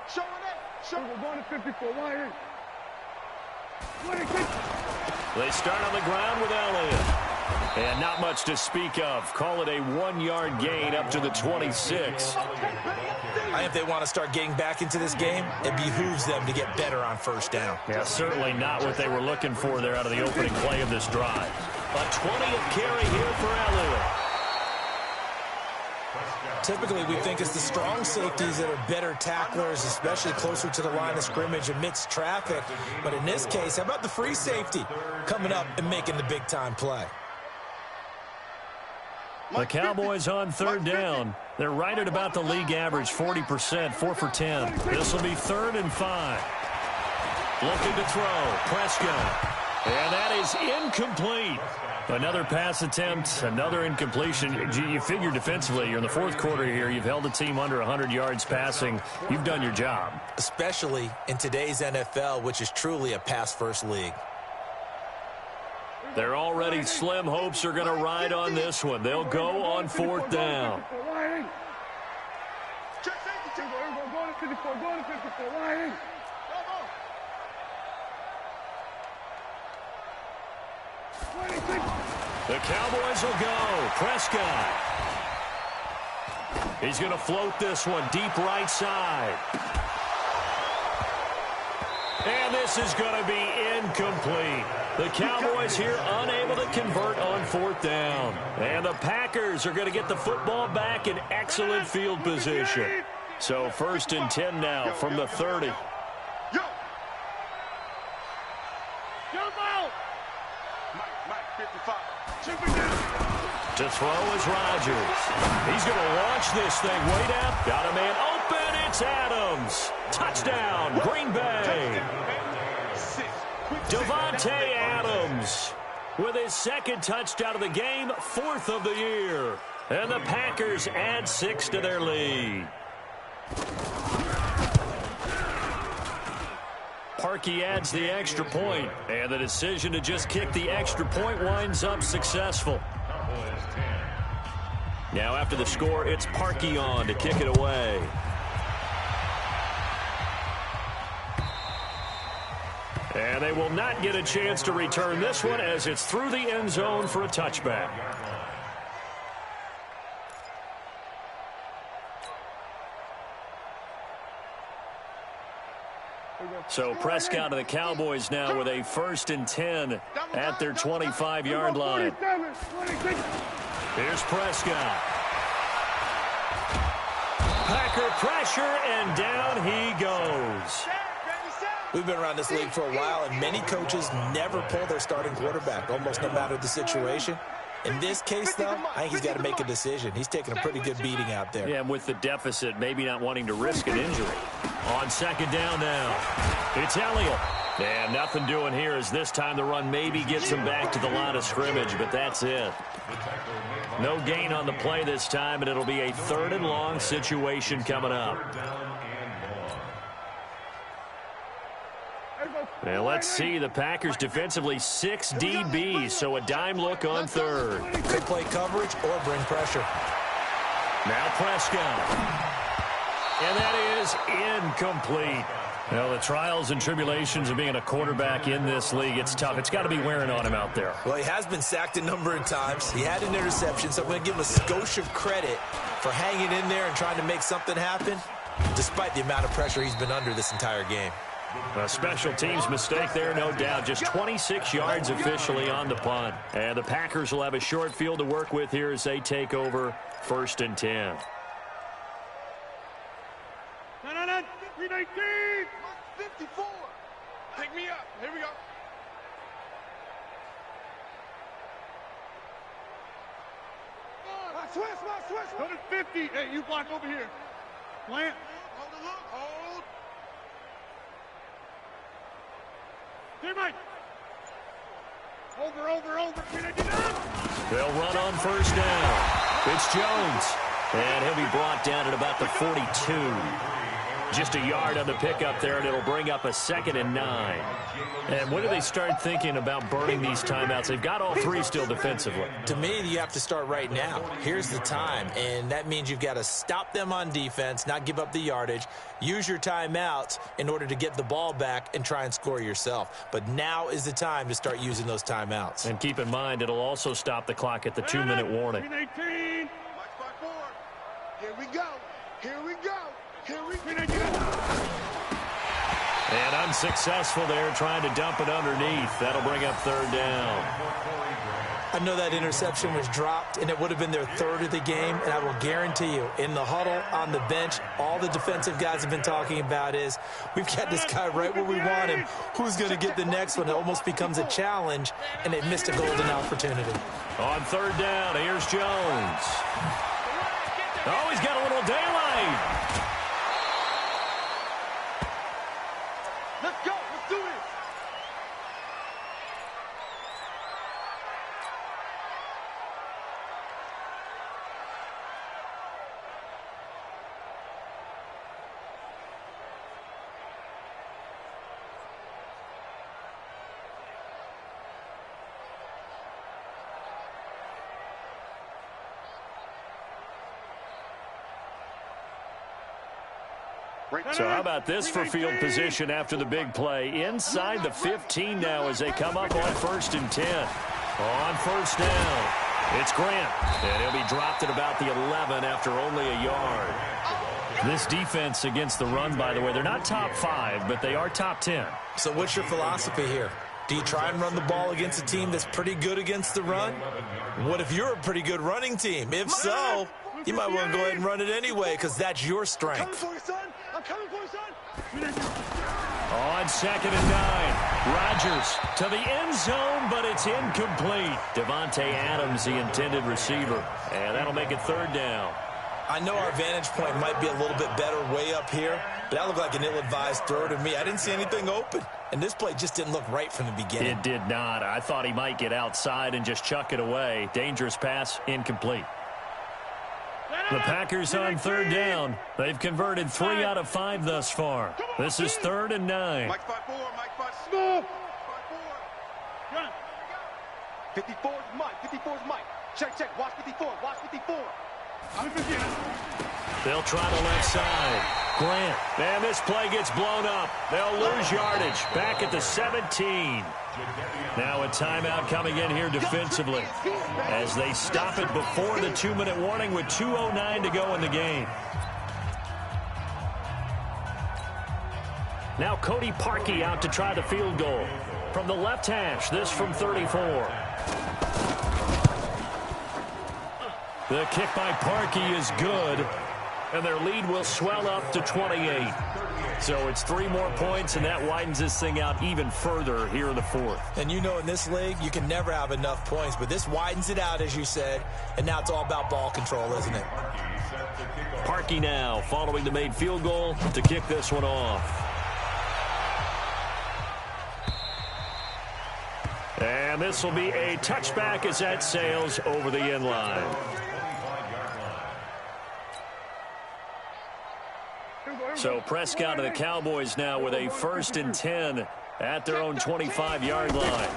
They start on the ground with Elliott. And not much to speak of. Call it a 1-yard gain up to the 26. I think if they want to start getting back into this game, it behooves them to get better on 1st down. Yeah, certainly not what they were looking for there out of the opening play of this drive. A 20th carry here for Elliott. Typically, we think it's the strong safeties that are better tacklers, especially closer to the line of scrimmage amidst traffic. But in this case, how about the free safety coming up and making the big-time play? The Cowboys on 3rd down. They're right at about the league average, 40%, 4 for 10. This will be 3rd and 5. Looking to throw, Prescott. And that is incomplete. Another pass attempt, another incompletion. You figure defensively, you're in the 4th quarter here. You've held a team under 100 yards passing. You've done your job. Especially in today's NFL, which is truly a pass-first league. They're already slim hopes are going to ride on this one. They'll go on 4th down. The Cowboys will go. Prescott. He's going to float this one deep right side. And this is going to be incomplete. The Cowboys here unable to convert on 4th down. And the Packers are going to get the football back in excellent field position. So 1st and 10 now from the 30. To throw is Rodgers. He's going to launch this thing way down. Got a man open. It's Adams. Touchdown, Green Bay. Devontae Adams with his 2nd touchdown of the game, 4th of the year. And the Packers add 6 to their lead. Parkey adds the extra point, and the decision to just kick the extra point winds up successful. Now after the score, it's Parkey on to kick it away. And they will not get a chance to return this one as it's through the end zone for a touchback. So Prescott of the Cowboys now with a 1st and 10 at their 25-yard line. Here's Prescott. Packer pressure, and down he goes. We've been around this league for a while, and many coaches never pull their starting quarterback, almost no matter the situation. In this case, though, I think he's got to make a decision. He's taking a pretty good beating out there. Yeah, and with the deficit, maybe not wanting to risk an injury. On 2nd down now, it's Elliott. And nothing doing here as this time the run maybe gets him back to the line of scrimmage, but that's it. No gain on the play this time, and it'll be a 3rd and long situation coming up. Now let's see, the Packers defensively 6 DBs, so a dime look on 3rd. Could play coverage or bring pressure. Now Prescott. And that is incomplete. Well, the trials and tribulations of being a quarterback in this league, it's tough. It's got to be wearing on him out there. Well, he has been sacked a number of times. He had an interception, so I'm going to give him a skosh of credit for hanging in there and trying to make something happen, despite the amount of pressure he's been under this entire game. A special teams mistake there, no doubt. Just 26 yards officially on the punt. And the Packers will have a short field to work with here as they take over 1st and 10. 54. Pick me up. Here we go. Switch. Go to 50. Hey, you block over here. Plant. Hold. Here, Mike. Over. They'll run on 1st down. It's Jones. And he'll be brought down at about the 42. Just a yard on the pickup there, and it'll bring up a 2nd and 9. And when do they start thinking about burning these timeouts? They've got all 3 still defensively. To me, you have to start right now. Here's the time, and that means you've got to stop them on defense, not give up the yardage, use your timeouts in order to get the ball back and try and score yourself. But now is the time to start using those timeouts. And keep in mind, it'll also stop the clock at the 2-minute warning. 18. Here we go. Here we go. Here we go. And unsuccessful there, trying to dump it underneath. That'll bring up 3rd down. I know that interception was dropped, and it would have been their 3rd of the game, and I will guarantee you, in the huddle, on the bench, all the defensive guys have been talking about is, we've got this guy right where we want him. Who's going to get the next one? It almost becomes a challenge, and they missed a golden opportunity. On 3rd down, here's Jones. Oh, he's got a little daylight. Let's go. Let's do this. So how about this for field position after the big play? Inside the 15 now as they come up on 1st and 10. On 1st down, it's Grant. And he'll be dropped at about the 11 after only a yard. This defense against the run, by the way, they're not top 5, but they are top 10. So what's your philosophy here? Do you try and run the ball against a team that's pretty good against the run? What if you're a pretty good running team? If so, you might want to go ahead and run it anyway because that's your strength. I'm coming for you, son. On 2nd and 9, Rodgers to the end zone, but it's incomplete. Devontae Adams, the intended receiver, and that'll make it 3rd down. I know our vantage point might be a little bit better way up here, but that looked like an ill-advised throw to me. I didn't see anything open, and this play just didn't look right from the beginning. It did not. I thought he might get outside and just chuck it away. Dangerous pass, incomplete. The Packers on 3rd down. They've converted 3 out of 5 thus far. This is 3rd and 9. Mike 5-4, Mike 5-4. 54 is Mike, 54 is Mike. Check, watch 54, watch 54. They'll try the left side. Grant, and this play gets blown up. They'll lose yardage back at the 17. Now a timeout coming in here defensively as they stop it before the 2-minute warning with 2:09 to go in the game. Now Cody Parkey out to try the field goal. From the left hash, this from 34. The kick by Parkey is good, and their lead will swell up to 28. So it's 3 more points, and that widens this thing out even further here in the 4th. And you know in this league, you can never have enough points, but this widens it out, as you said, and now it's all about ball control, isn't it? Parkey now following the made field goal to kick this one off. And this will be a touchback as that sails over the end line. So Prescott and the Cowboys now with a 1st and 10 at their own 25-yard line.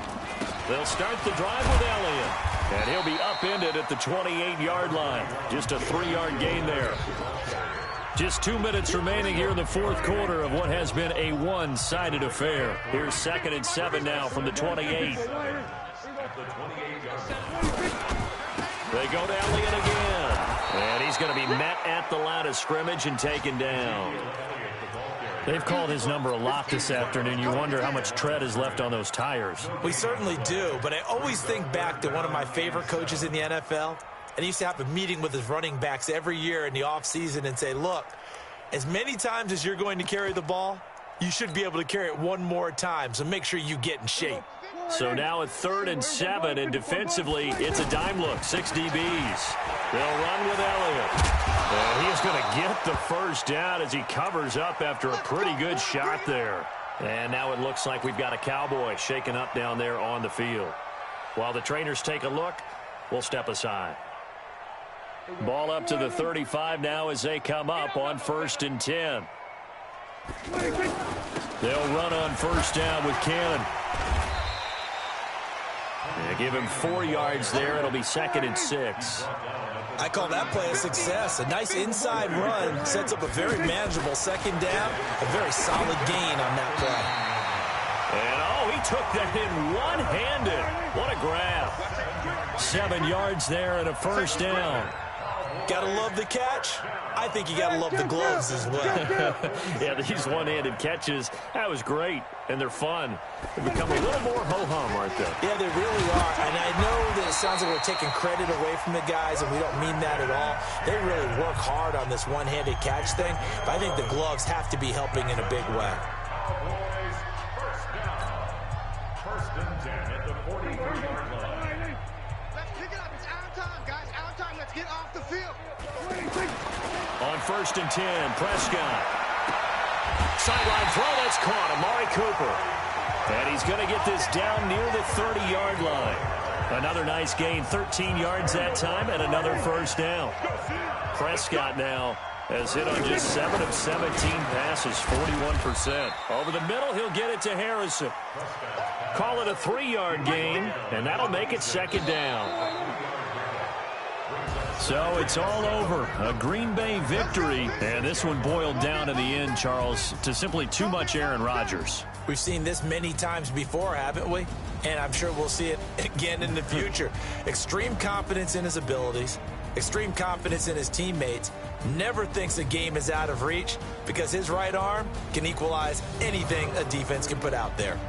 They'll start the drive with Elliott, and he'll be upended at the 28-yard line. Just a 3-yard gain there. Just 2 minutes remaining here in the 4th quarter of what has been a one-sided affair. Here's 2nd and 7 now from the 28. They go to Elliott again. And he's going to be met at the line of scrimmage and taken down. They've called his number a lot this afternoon. You wonder how much tread is left on those tires. We certainly do, but I always think back to one of my favorite coaches in the NFL. And he used to have a meeting with his running backs every year in the offseason and say, look, as many times as you're going to carry the ball, you should be able to carry it one more time, so make sure you get in shape. So now a 3rd and 7, and defensively, it's a dime look, 6 DBs. They'll run with Elliott. And he's going to get the 1st down as he covers up after a pretty good shot there. And now it looks like we've got a Cowboy shaken up down there on the field. While the trainers take a look, we'll step aside. Ball up to the 35 now as they come up on 1st and 10. They'll run on first down with Cannon. They give him 4 yards there. It'll be 2nd and 6. I call that play a success. A nice inside run sets up a very manageable 2nd down. A very solid gain on that play. And, he took that in one-handed. What a grab. 7 yards there and a first down. Gotta love the catch. I think you gotta love the gloves as well. Yeah, these one-handed catches, that was great, and they're fun. They become a little more ho-hum, aren't they? Yeah, they really are, and I know that it sounds like we're taking credit away from the guys, and we don't mean that at all. They really work hard on this one-handed catch thing, but I think the gloves have to be helping in a big way. Cowboys, first down. 1st and 10 at the 43-yard line. Let's pick it up. It's our time, guys. Our time. Let's get off the field. On 1st and 10, Prescott. Sideline throw, that's caught. Amari Cooper. And he's going to get this down near the 30-yard line. Another nice gain, 13 yards that time, and another first down. Prescott now has hit on just 7 of 17 passes, 41%. Over the middle, he'll get it to Harrison. Call it a 3-yard gain, and that'll make it 2nd down. So it's all over. A Green Bay victory. And this one boiled down in the end, Charles, to simply too much Aaron Rodgers. We've seen this many times before, haven't we? And I'm sure we'll see it again in the future. Extreme confidence in his abilities. Extreme confidence in his teammates. Never thinks a game is out of reach because his right arm can equalize anything a defense can put out there.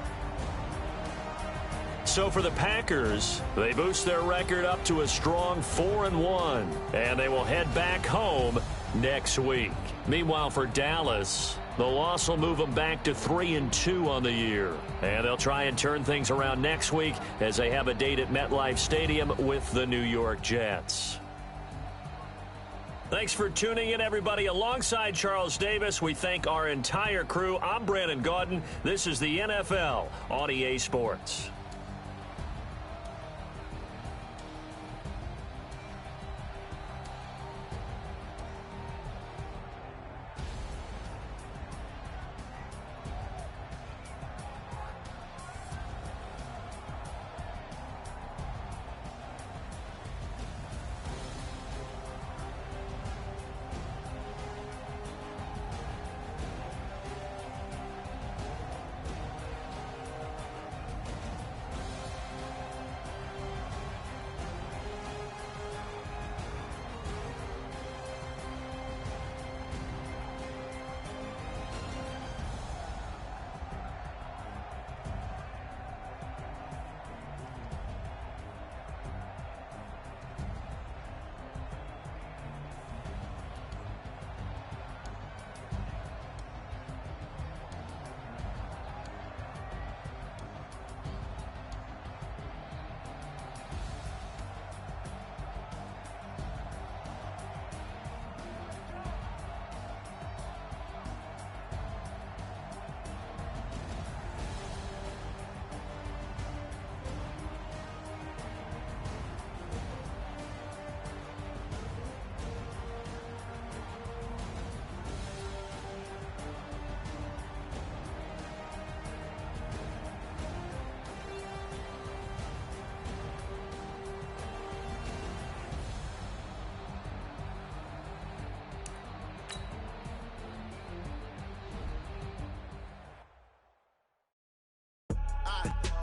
So for the Packers, they boost their record up to a strong 4-1, and they will head back home next week. Meanwhile, for Dallas, the loss will move them back to 3-2 on the year, and they'll try and turn things around next week as they have a date at MetLife Stadium with the New York Jets. Thanks for tuning in, everybody. Alongside Charles Davis, we thank our entire crew. I'm Brandon Gaudin. This is the NFL on EA Sports.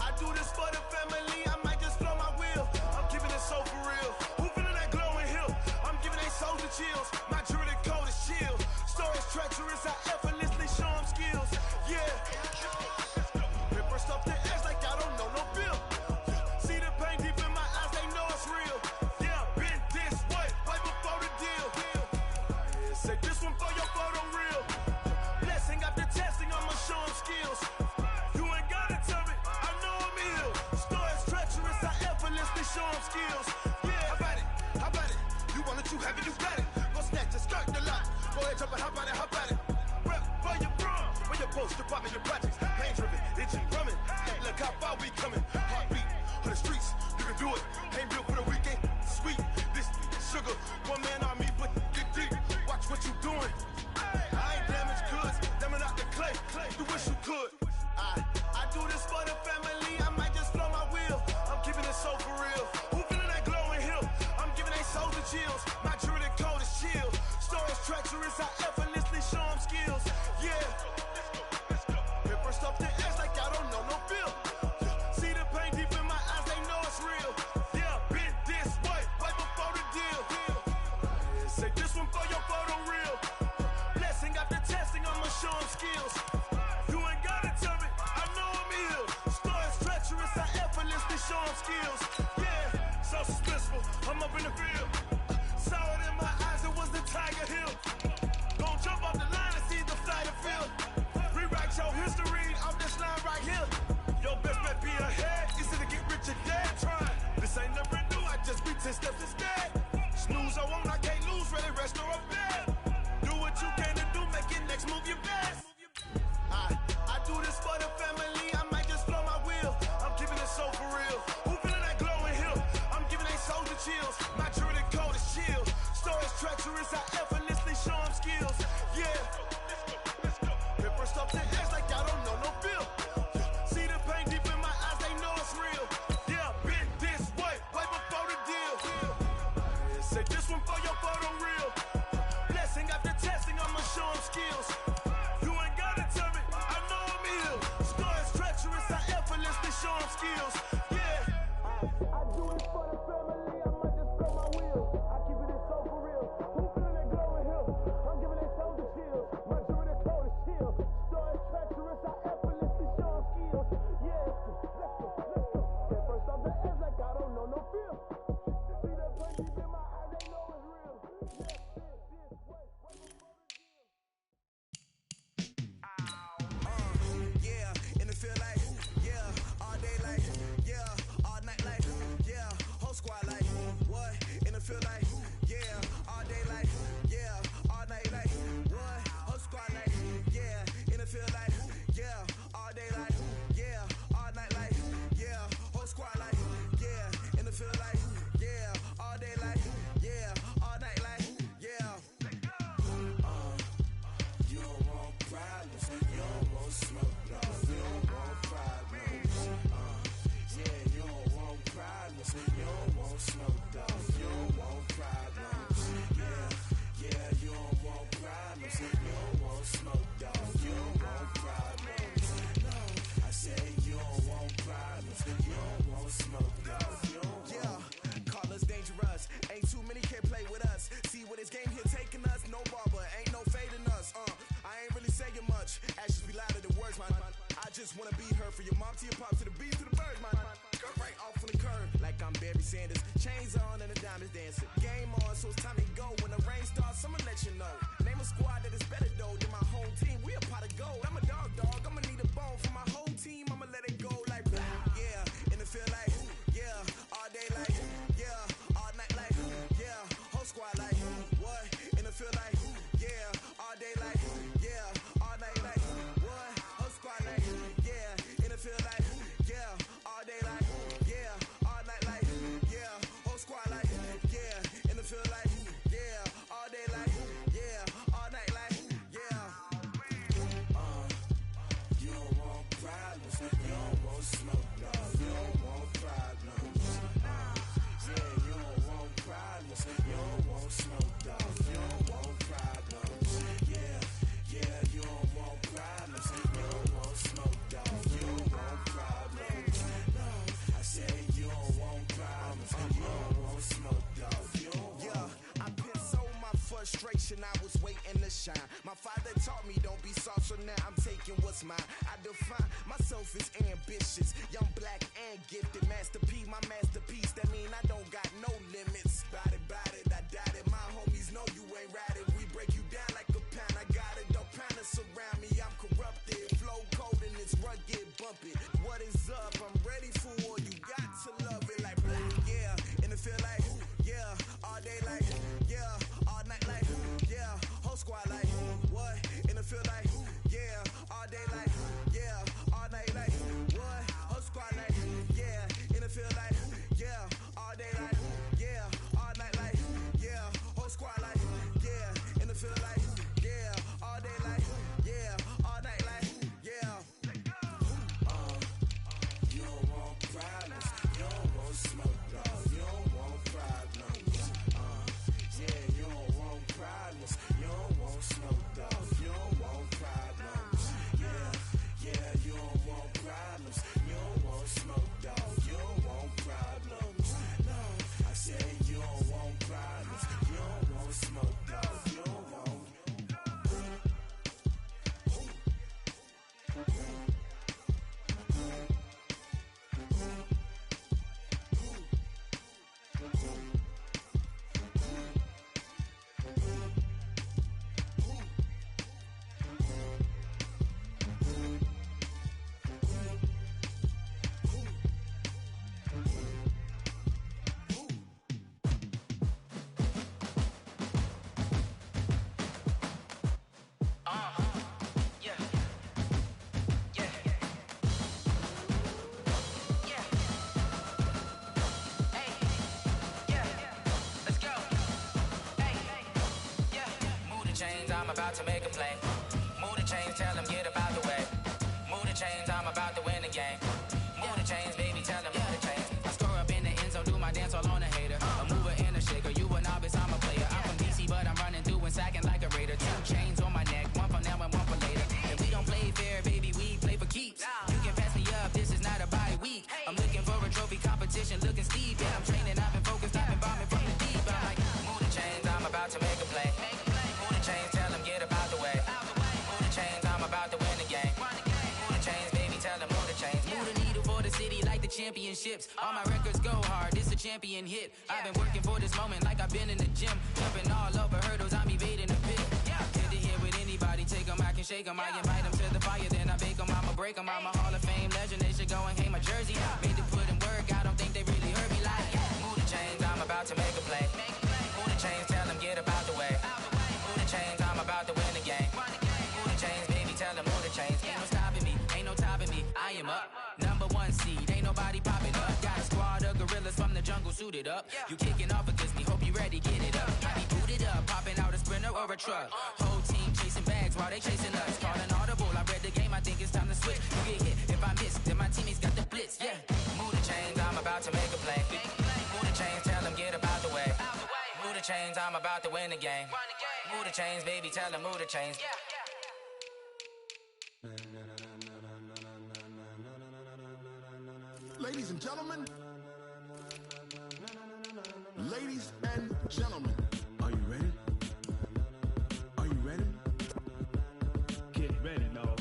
I do this for the family, I might just blow my wheel. I'm keeping it so for real. Who feeling that glowing hill? I'm giving they souls the chills. My jewelry cold is chill. Stories treacherous, I effortlessly show them skills. Yeah. Ripper stuff the edge like I don't know no bill. See the pain deep in my eyes, they know it's real. Yeah, been this way, right before the deal. Say this one for your photo real. Blessing after testing, I'ma show them skills. Show them skills. Yeah, how about it? You want it, you have it, you got it. Go snatch a skirt the lot. Go ahead, jump it, how about it? Rep for your bro. Where your post, department, your projects. Pain driven, itching, drumming. Hey, look how far we coming. Heartbeat on the streets. You can do it. Ain't built for the weekend. Sweet, this sugar. One man army, but dig deep. Watch what you doing. I ain't damaged goods. Damn it out the chills. My jewelry code is chill. Stories treacherous, I effortlessly show them skills. Yeah. Paper stuff the edge like I don't know no feel. See the pain deep in my eyes, they know it's real. Yeah, been this way, right before the deal. Say this one for your photo reel. Blessing after testing, I'ma show them skills. You ain't gotta tell me, I know I'm ill. Stories treacherous, I effortlessly show them skills. Yeah, so suspenseful, I'm up in the field. Saw it in my eyes, it was the Tiger Hill. Gon' jump off the line and see the flight of field. Rewrite your history, I'm this line right here. Your best bet be ahead, easy to get rich or dead. Try, this ain't never new, I just be 10 steps instead. Snooze or won't, I can't lose, ready, rest or a bed. Do what you can to do, make it next move your best. I do this for the family, I might just blow my wheel. I'm keeping it so for real. Who feeling that glowing hill? I'm giving they soldier chills. My jewelry code is chill. Stories treacherous, I effortlessly show them skills. Yeah. Paper stuff the edge like I don't know no feel. See the pain deep in my eyes, they know it's real. Yeah, been this way, way before the deal. Say this one for your photo reel. Blessing after testing, I'ma show them skills. You ain't gotta tell me, I know I'm ill. Stories treacherous, I effortlessly show them skills. Yeah. I do it for the family, I might just blow my wheel. I keep it so for real. Who feeling that glowing hill? I'm giving they soldier chills. My jewelry code is chill. Stories treacherous, I effortlessly show them skills. Yeah, let's go. Get first off the edge like I don't know no feel. See that punch deep in my eyes, they know it's real. Yeah, this way, right before the deal. Yeah, and it feel like, yeah, all day like, yeah, all night like, yeah, whole squad like, what? And it feel like, yeah, all day like, yeah, all night like, what? Whole squad like, yeah, and it feel like, yeah, all day like, yeah, all night like, yeah, whole squad like, yeah, and it feel like, yeah, all day like, yeah, all night like, yeah. You don't want problems, you don't want smoke, no. You don't want problems, yeah, you don't want problems, you don't want smoke, dog. You don't want problems, yeah, you don't want problems, you don't want smoke, dog. You don't want problems, no. I say you don't want problems, you don't want smoke, dog. You don't call us dangerous, ain't too many can play with us. See where this game here taking us, no barber, ain't no fading us, I ain't really saying much, actions be louder than words, man. I just wanna be heard from your mom to your pop to the beat to the birds, man. Cut right off on the curb, like I'm Barry Sanders. Chains on and the diamonds dancing. Game on, so it's time to go. When the rain starts, I'ma let you know. Name a squad that is better though than my home team. We a pot of gold. I'm a dog, I'ma need a bone for my whole team. I'ma let it go like blah. Yeah, and it feel like, yeah, all day like, yeah, all night like, yeah, whole squad like, what? And it feel like, yeah, all day like, yeah, all night like, what? Whole squad like, yeah, and it feel like, yeah, all day like, yeah, all night like, yeah, whole squad like, yeah, and it feel like, yeah, all day like, yeah, all night like, yeah. You don't want problems, you don't want smoke, no. You don't want problems, yeah, you don't want problems, you don't want smoke, dog. You don't want problems, yeah, you don't want problems, you don't want smoke, dog. You don't want problems, no. I say you don't want problems, you don't want smoke, dog. You don't want. Yeah, I've been so my frustration, I was waiting to shine. My father taught me don't be soft, so now I'm taking what's mine. I define myself as ambitious, young, black, and gifted. Master P, my masterpiece. That mean I don't got no limits. Bout it, I doubt it. My homies know you ain't ratted. We break you down like a pound. I got it, don't panic surround me. I'm corrupted, flow cold and it's rugged, bumpy. What is up? I'm ready for war. You got to love it like black, yeah. And it feel like, yeah, all day like, yeah, all night like, yeah, whole squad like, what? And it feel like, yeah, all day like, yeah, all night like, what? Whole squad like, yeah, and it feel like, yeah, all day like, yeah, all night like, yeah, whole squad like, yeah, and it feel like, yeah, all day like, yeah, all night like, yeah. You don't want problems, you don't want smoke, dog. You don't want problems, I'm about to make a play. Move the chains, tell them get about the way. Move the chains, I'm about to win the game. Move the chains, baby, tell them move the chains. I score up in the end zone, do my dance all on a hater. A mover and a shaker, you a novice, I'm a player. I'm from DC, but I'm running through and sacking like a raider. 2 chains on my neck, one for now and one for later. And we don't play fair, baby, we play for keeps. You can pass me up, this is not a bye week. I'm looking for a trophy competition, looking steep. Yeah, I'm training, I've been focused, I've been bombing from the deep. I'm like, move the chains, I'm about to make a play. Move the chains, tell them get about the way. Move the chains, I'm about to win the game. Move the chains, baby, tell them move the chains. Move the needle for the city like the championships. All my records go hard, this a champion hit. I've been working for this moment like I've been in the gym. Jumping all over hurdles, I'm evading the pit. Hit to hit with anybody, take them, I can shake them. I invite them to the fire, then I bake them, I'ma break them. I'm a Hall of Fame legend, they should go and hang my jersey. Made to put in work, I don't think they really heard me like. Move the chains, I'm about to make a play. Move the chains, tell them get about the way. Move the chains, I'm about to win the game. Move the chains, baby, tell them move the chains. Ain't no stopping me, ain't no topping me, I am up. Number 1 seed, ain't nobody popping up. Got a squad of gorillas from the jungle suited up. You kicking off against me, hope you ready, get it up. I be booted up, popping out a sprinter or a truck. Whole team chasing bags while they chasing us. Calling audible, I read the game, I think it's time to switch. You get hit, if I miss, then my teammates got the blitz, yeah. Move the chains, I'm about to make a play. Move the chains, tell them get about the way. Move the chains, I'm about to win the game. Move the chains, baby, tell them move the chains. Ladies and gentlemen, ladies and gentlemen, are you ready? Are you ready? Get ready, dog.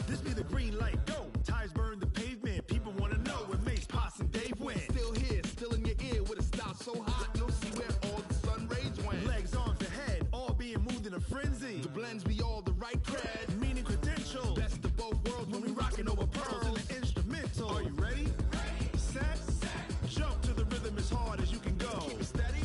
This be the green light, go. Tires burn the pavement. People want to know where Mace, Potts, and Dave went. Still here, still in your ear with a style so hot. You'll see where all the sun rays went. Legs, arms, and head, all being moved in a frenzy. The blends be all the right cred, meaning credentials. Best of both worlds when we rocking over pearls in the instrumental. Are you ready? Set, jump to the rhythm as hard as you can go. Keep it steady,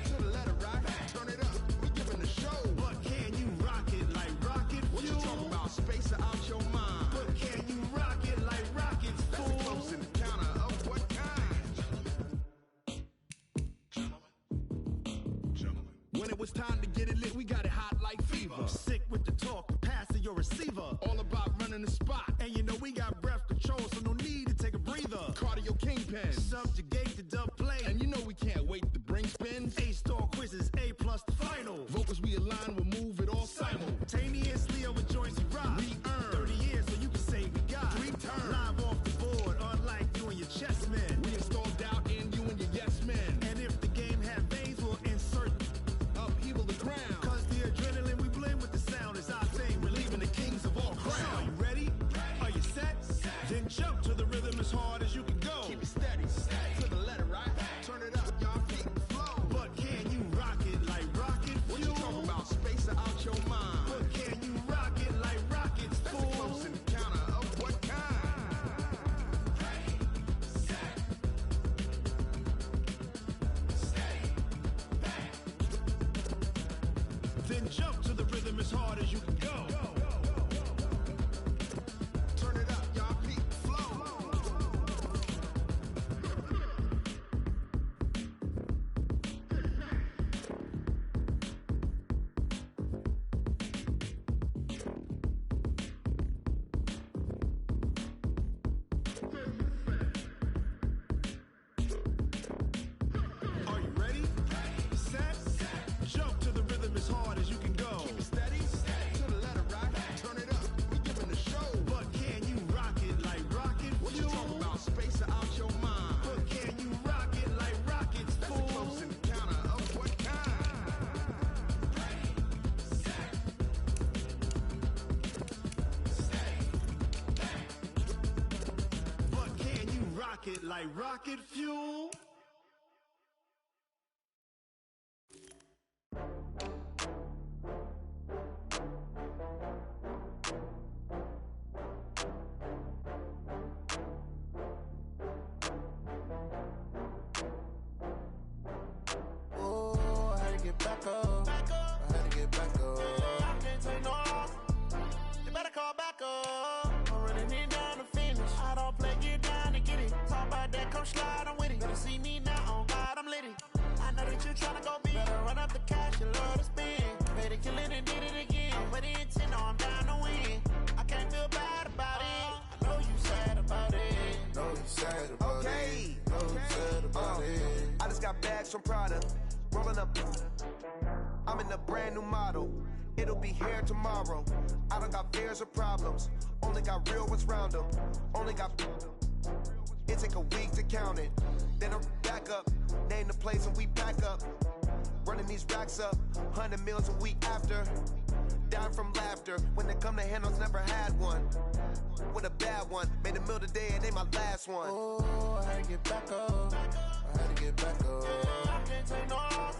to the letter right. Turn it up, we giving the show. But can you rock it like rocket fuel? What you talking about? Space out your mind. But can you rock it like rockets, fool? That's a close encounter of what kind? Gentlemen. When it was time to get it lit, we got it hot like fever. Sick with the talk, pass to your receiver. All about running the spot. And you know we got breath control, so no need to take a breather. Cardio kingpin, subjugate the dub play. And you know we can't wait to bring spins. A-star quizzes, A+ the final. Vocals we align, we'll move it all simultaneously over joints we rock. We earn 30 years, so you can say we got 3 turns. Live off the board, unlike you and your chess men. We install doubt in you and your yes men. And if the game had veins, we'll insert upheaval the ground. Cause the adrenaline we blend with the sound is our thing. We're leaving the kings of all crowns. So are you ready? Are you set? Then jump to the rhythm as hard as you can go. Keep it steady, to the letter right. Turn it up, y'all keep the flow. But can you rock it like rocket fuel? What you talking about? Space out your mind. But can you rock it like rockets, fool? That's a close encounter of what kind? Then jump to the rhythm as hard as you can go. Turn it up, y'all peak flow. Are you ready? Set, jump to the rhythm as hard as you can go. Keep it steady, to the letter right. Turn it up, we giving the show. But can you rock it like rocket fuel? What you talking about? Space out your mind. But can you rock it like rockets, fool? That's a close encounter of what kind? But can you rock it like rocket fuel? Ooh. come slide, I'm with it. Better see me now, on God, I'm litty. I know that you tryna go big. Better run up the cash, you love to spend. Better kill it and did it again. But the intent, no, I'm down to win. I can't feel bad about it. I know you sad about it. Know you sad about Okay. it. Know you sad about it. I just got bags from Prada. Rolling up. I'm in a brand new model. It'll be here tomorrow. I don't got fears or problems. Only got real ones round them. Only got. It take a week to count it. Then I back up. Name the place and we pack up. Running these racks up. 100 meals a week after. Down from laughter. When they come to handles, never had one. With a bad one. Made a meal today and they my last one. Oh, I had to get back up. I had to get back up. I can't take no loss.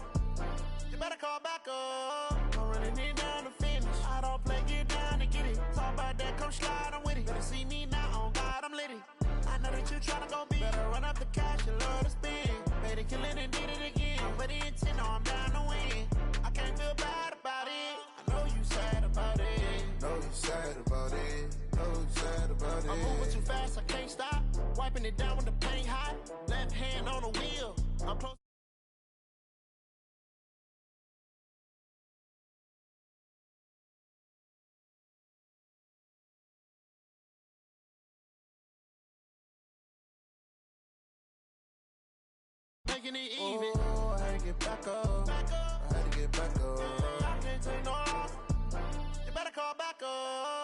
You better call back up. I'm running it down to finish. I don't play, get down to get it. Talk about that, come slide, I'm with it. Better see me now, on God, I'm litty. I know that you tryna go big. Better run up the cash, you love to spend. Made it, kill it, and did it again. But the intent, no, I'm down to win. I can't feel bad about it. I know you sad about it. Know you sad about it. Know you sad about it. I'm moving too fast, I can't stop. Wiping it down with the paint hot. Left hand on the wheel. I'm close. Making it even. Oh, I had to get back up. I had to get back up. I can't take no loss. You better call back up.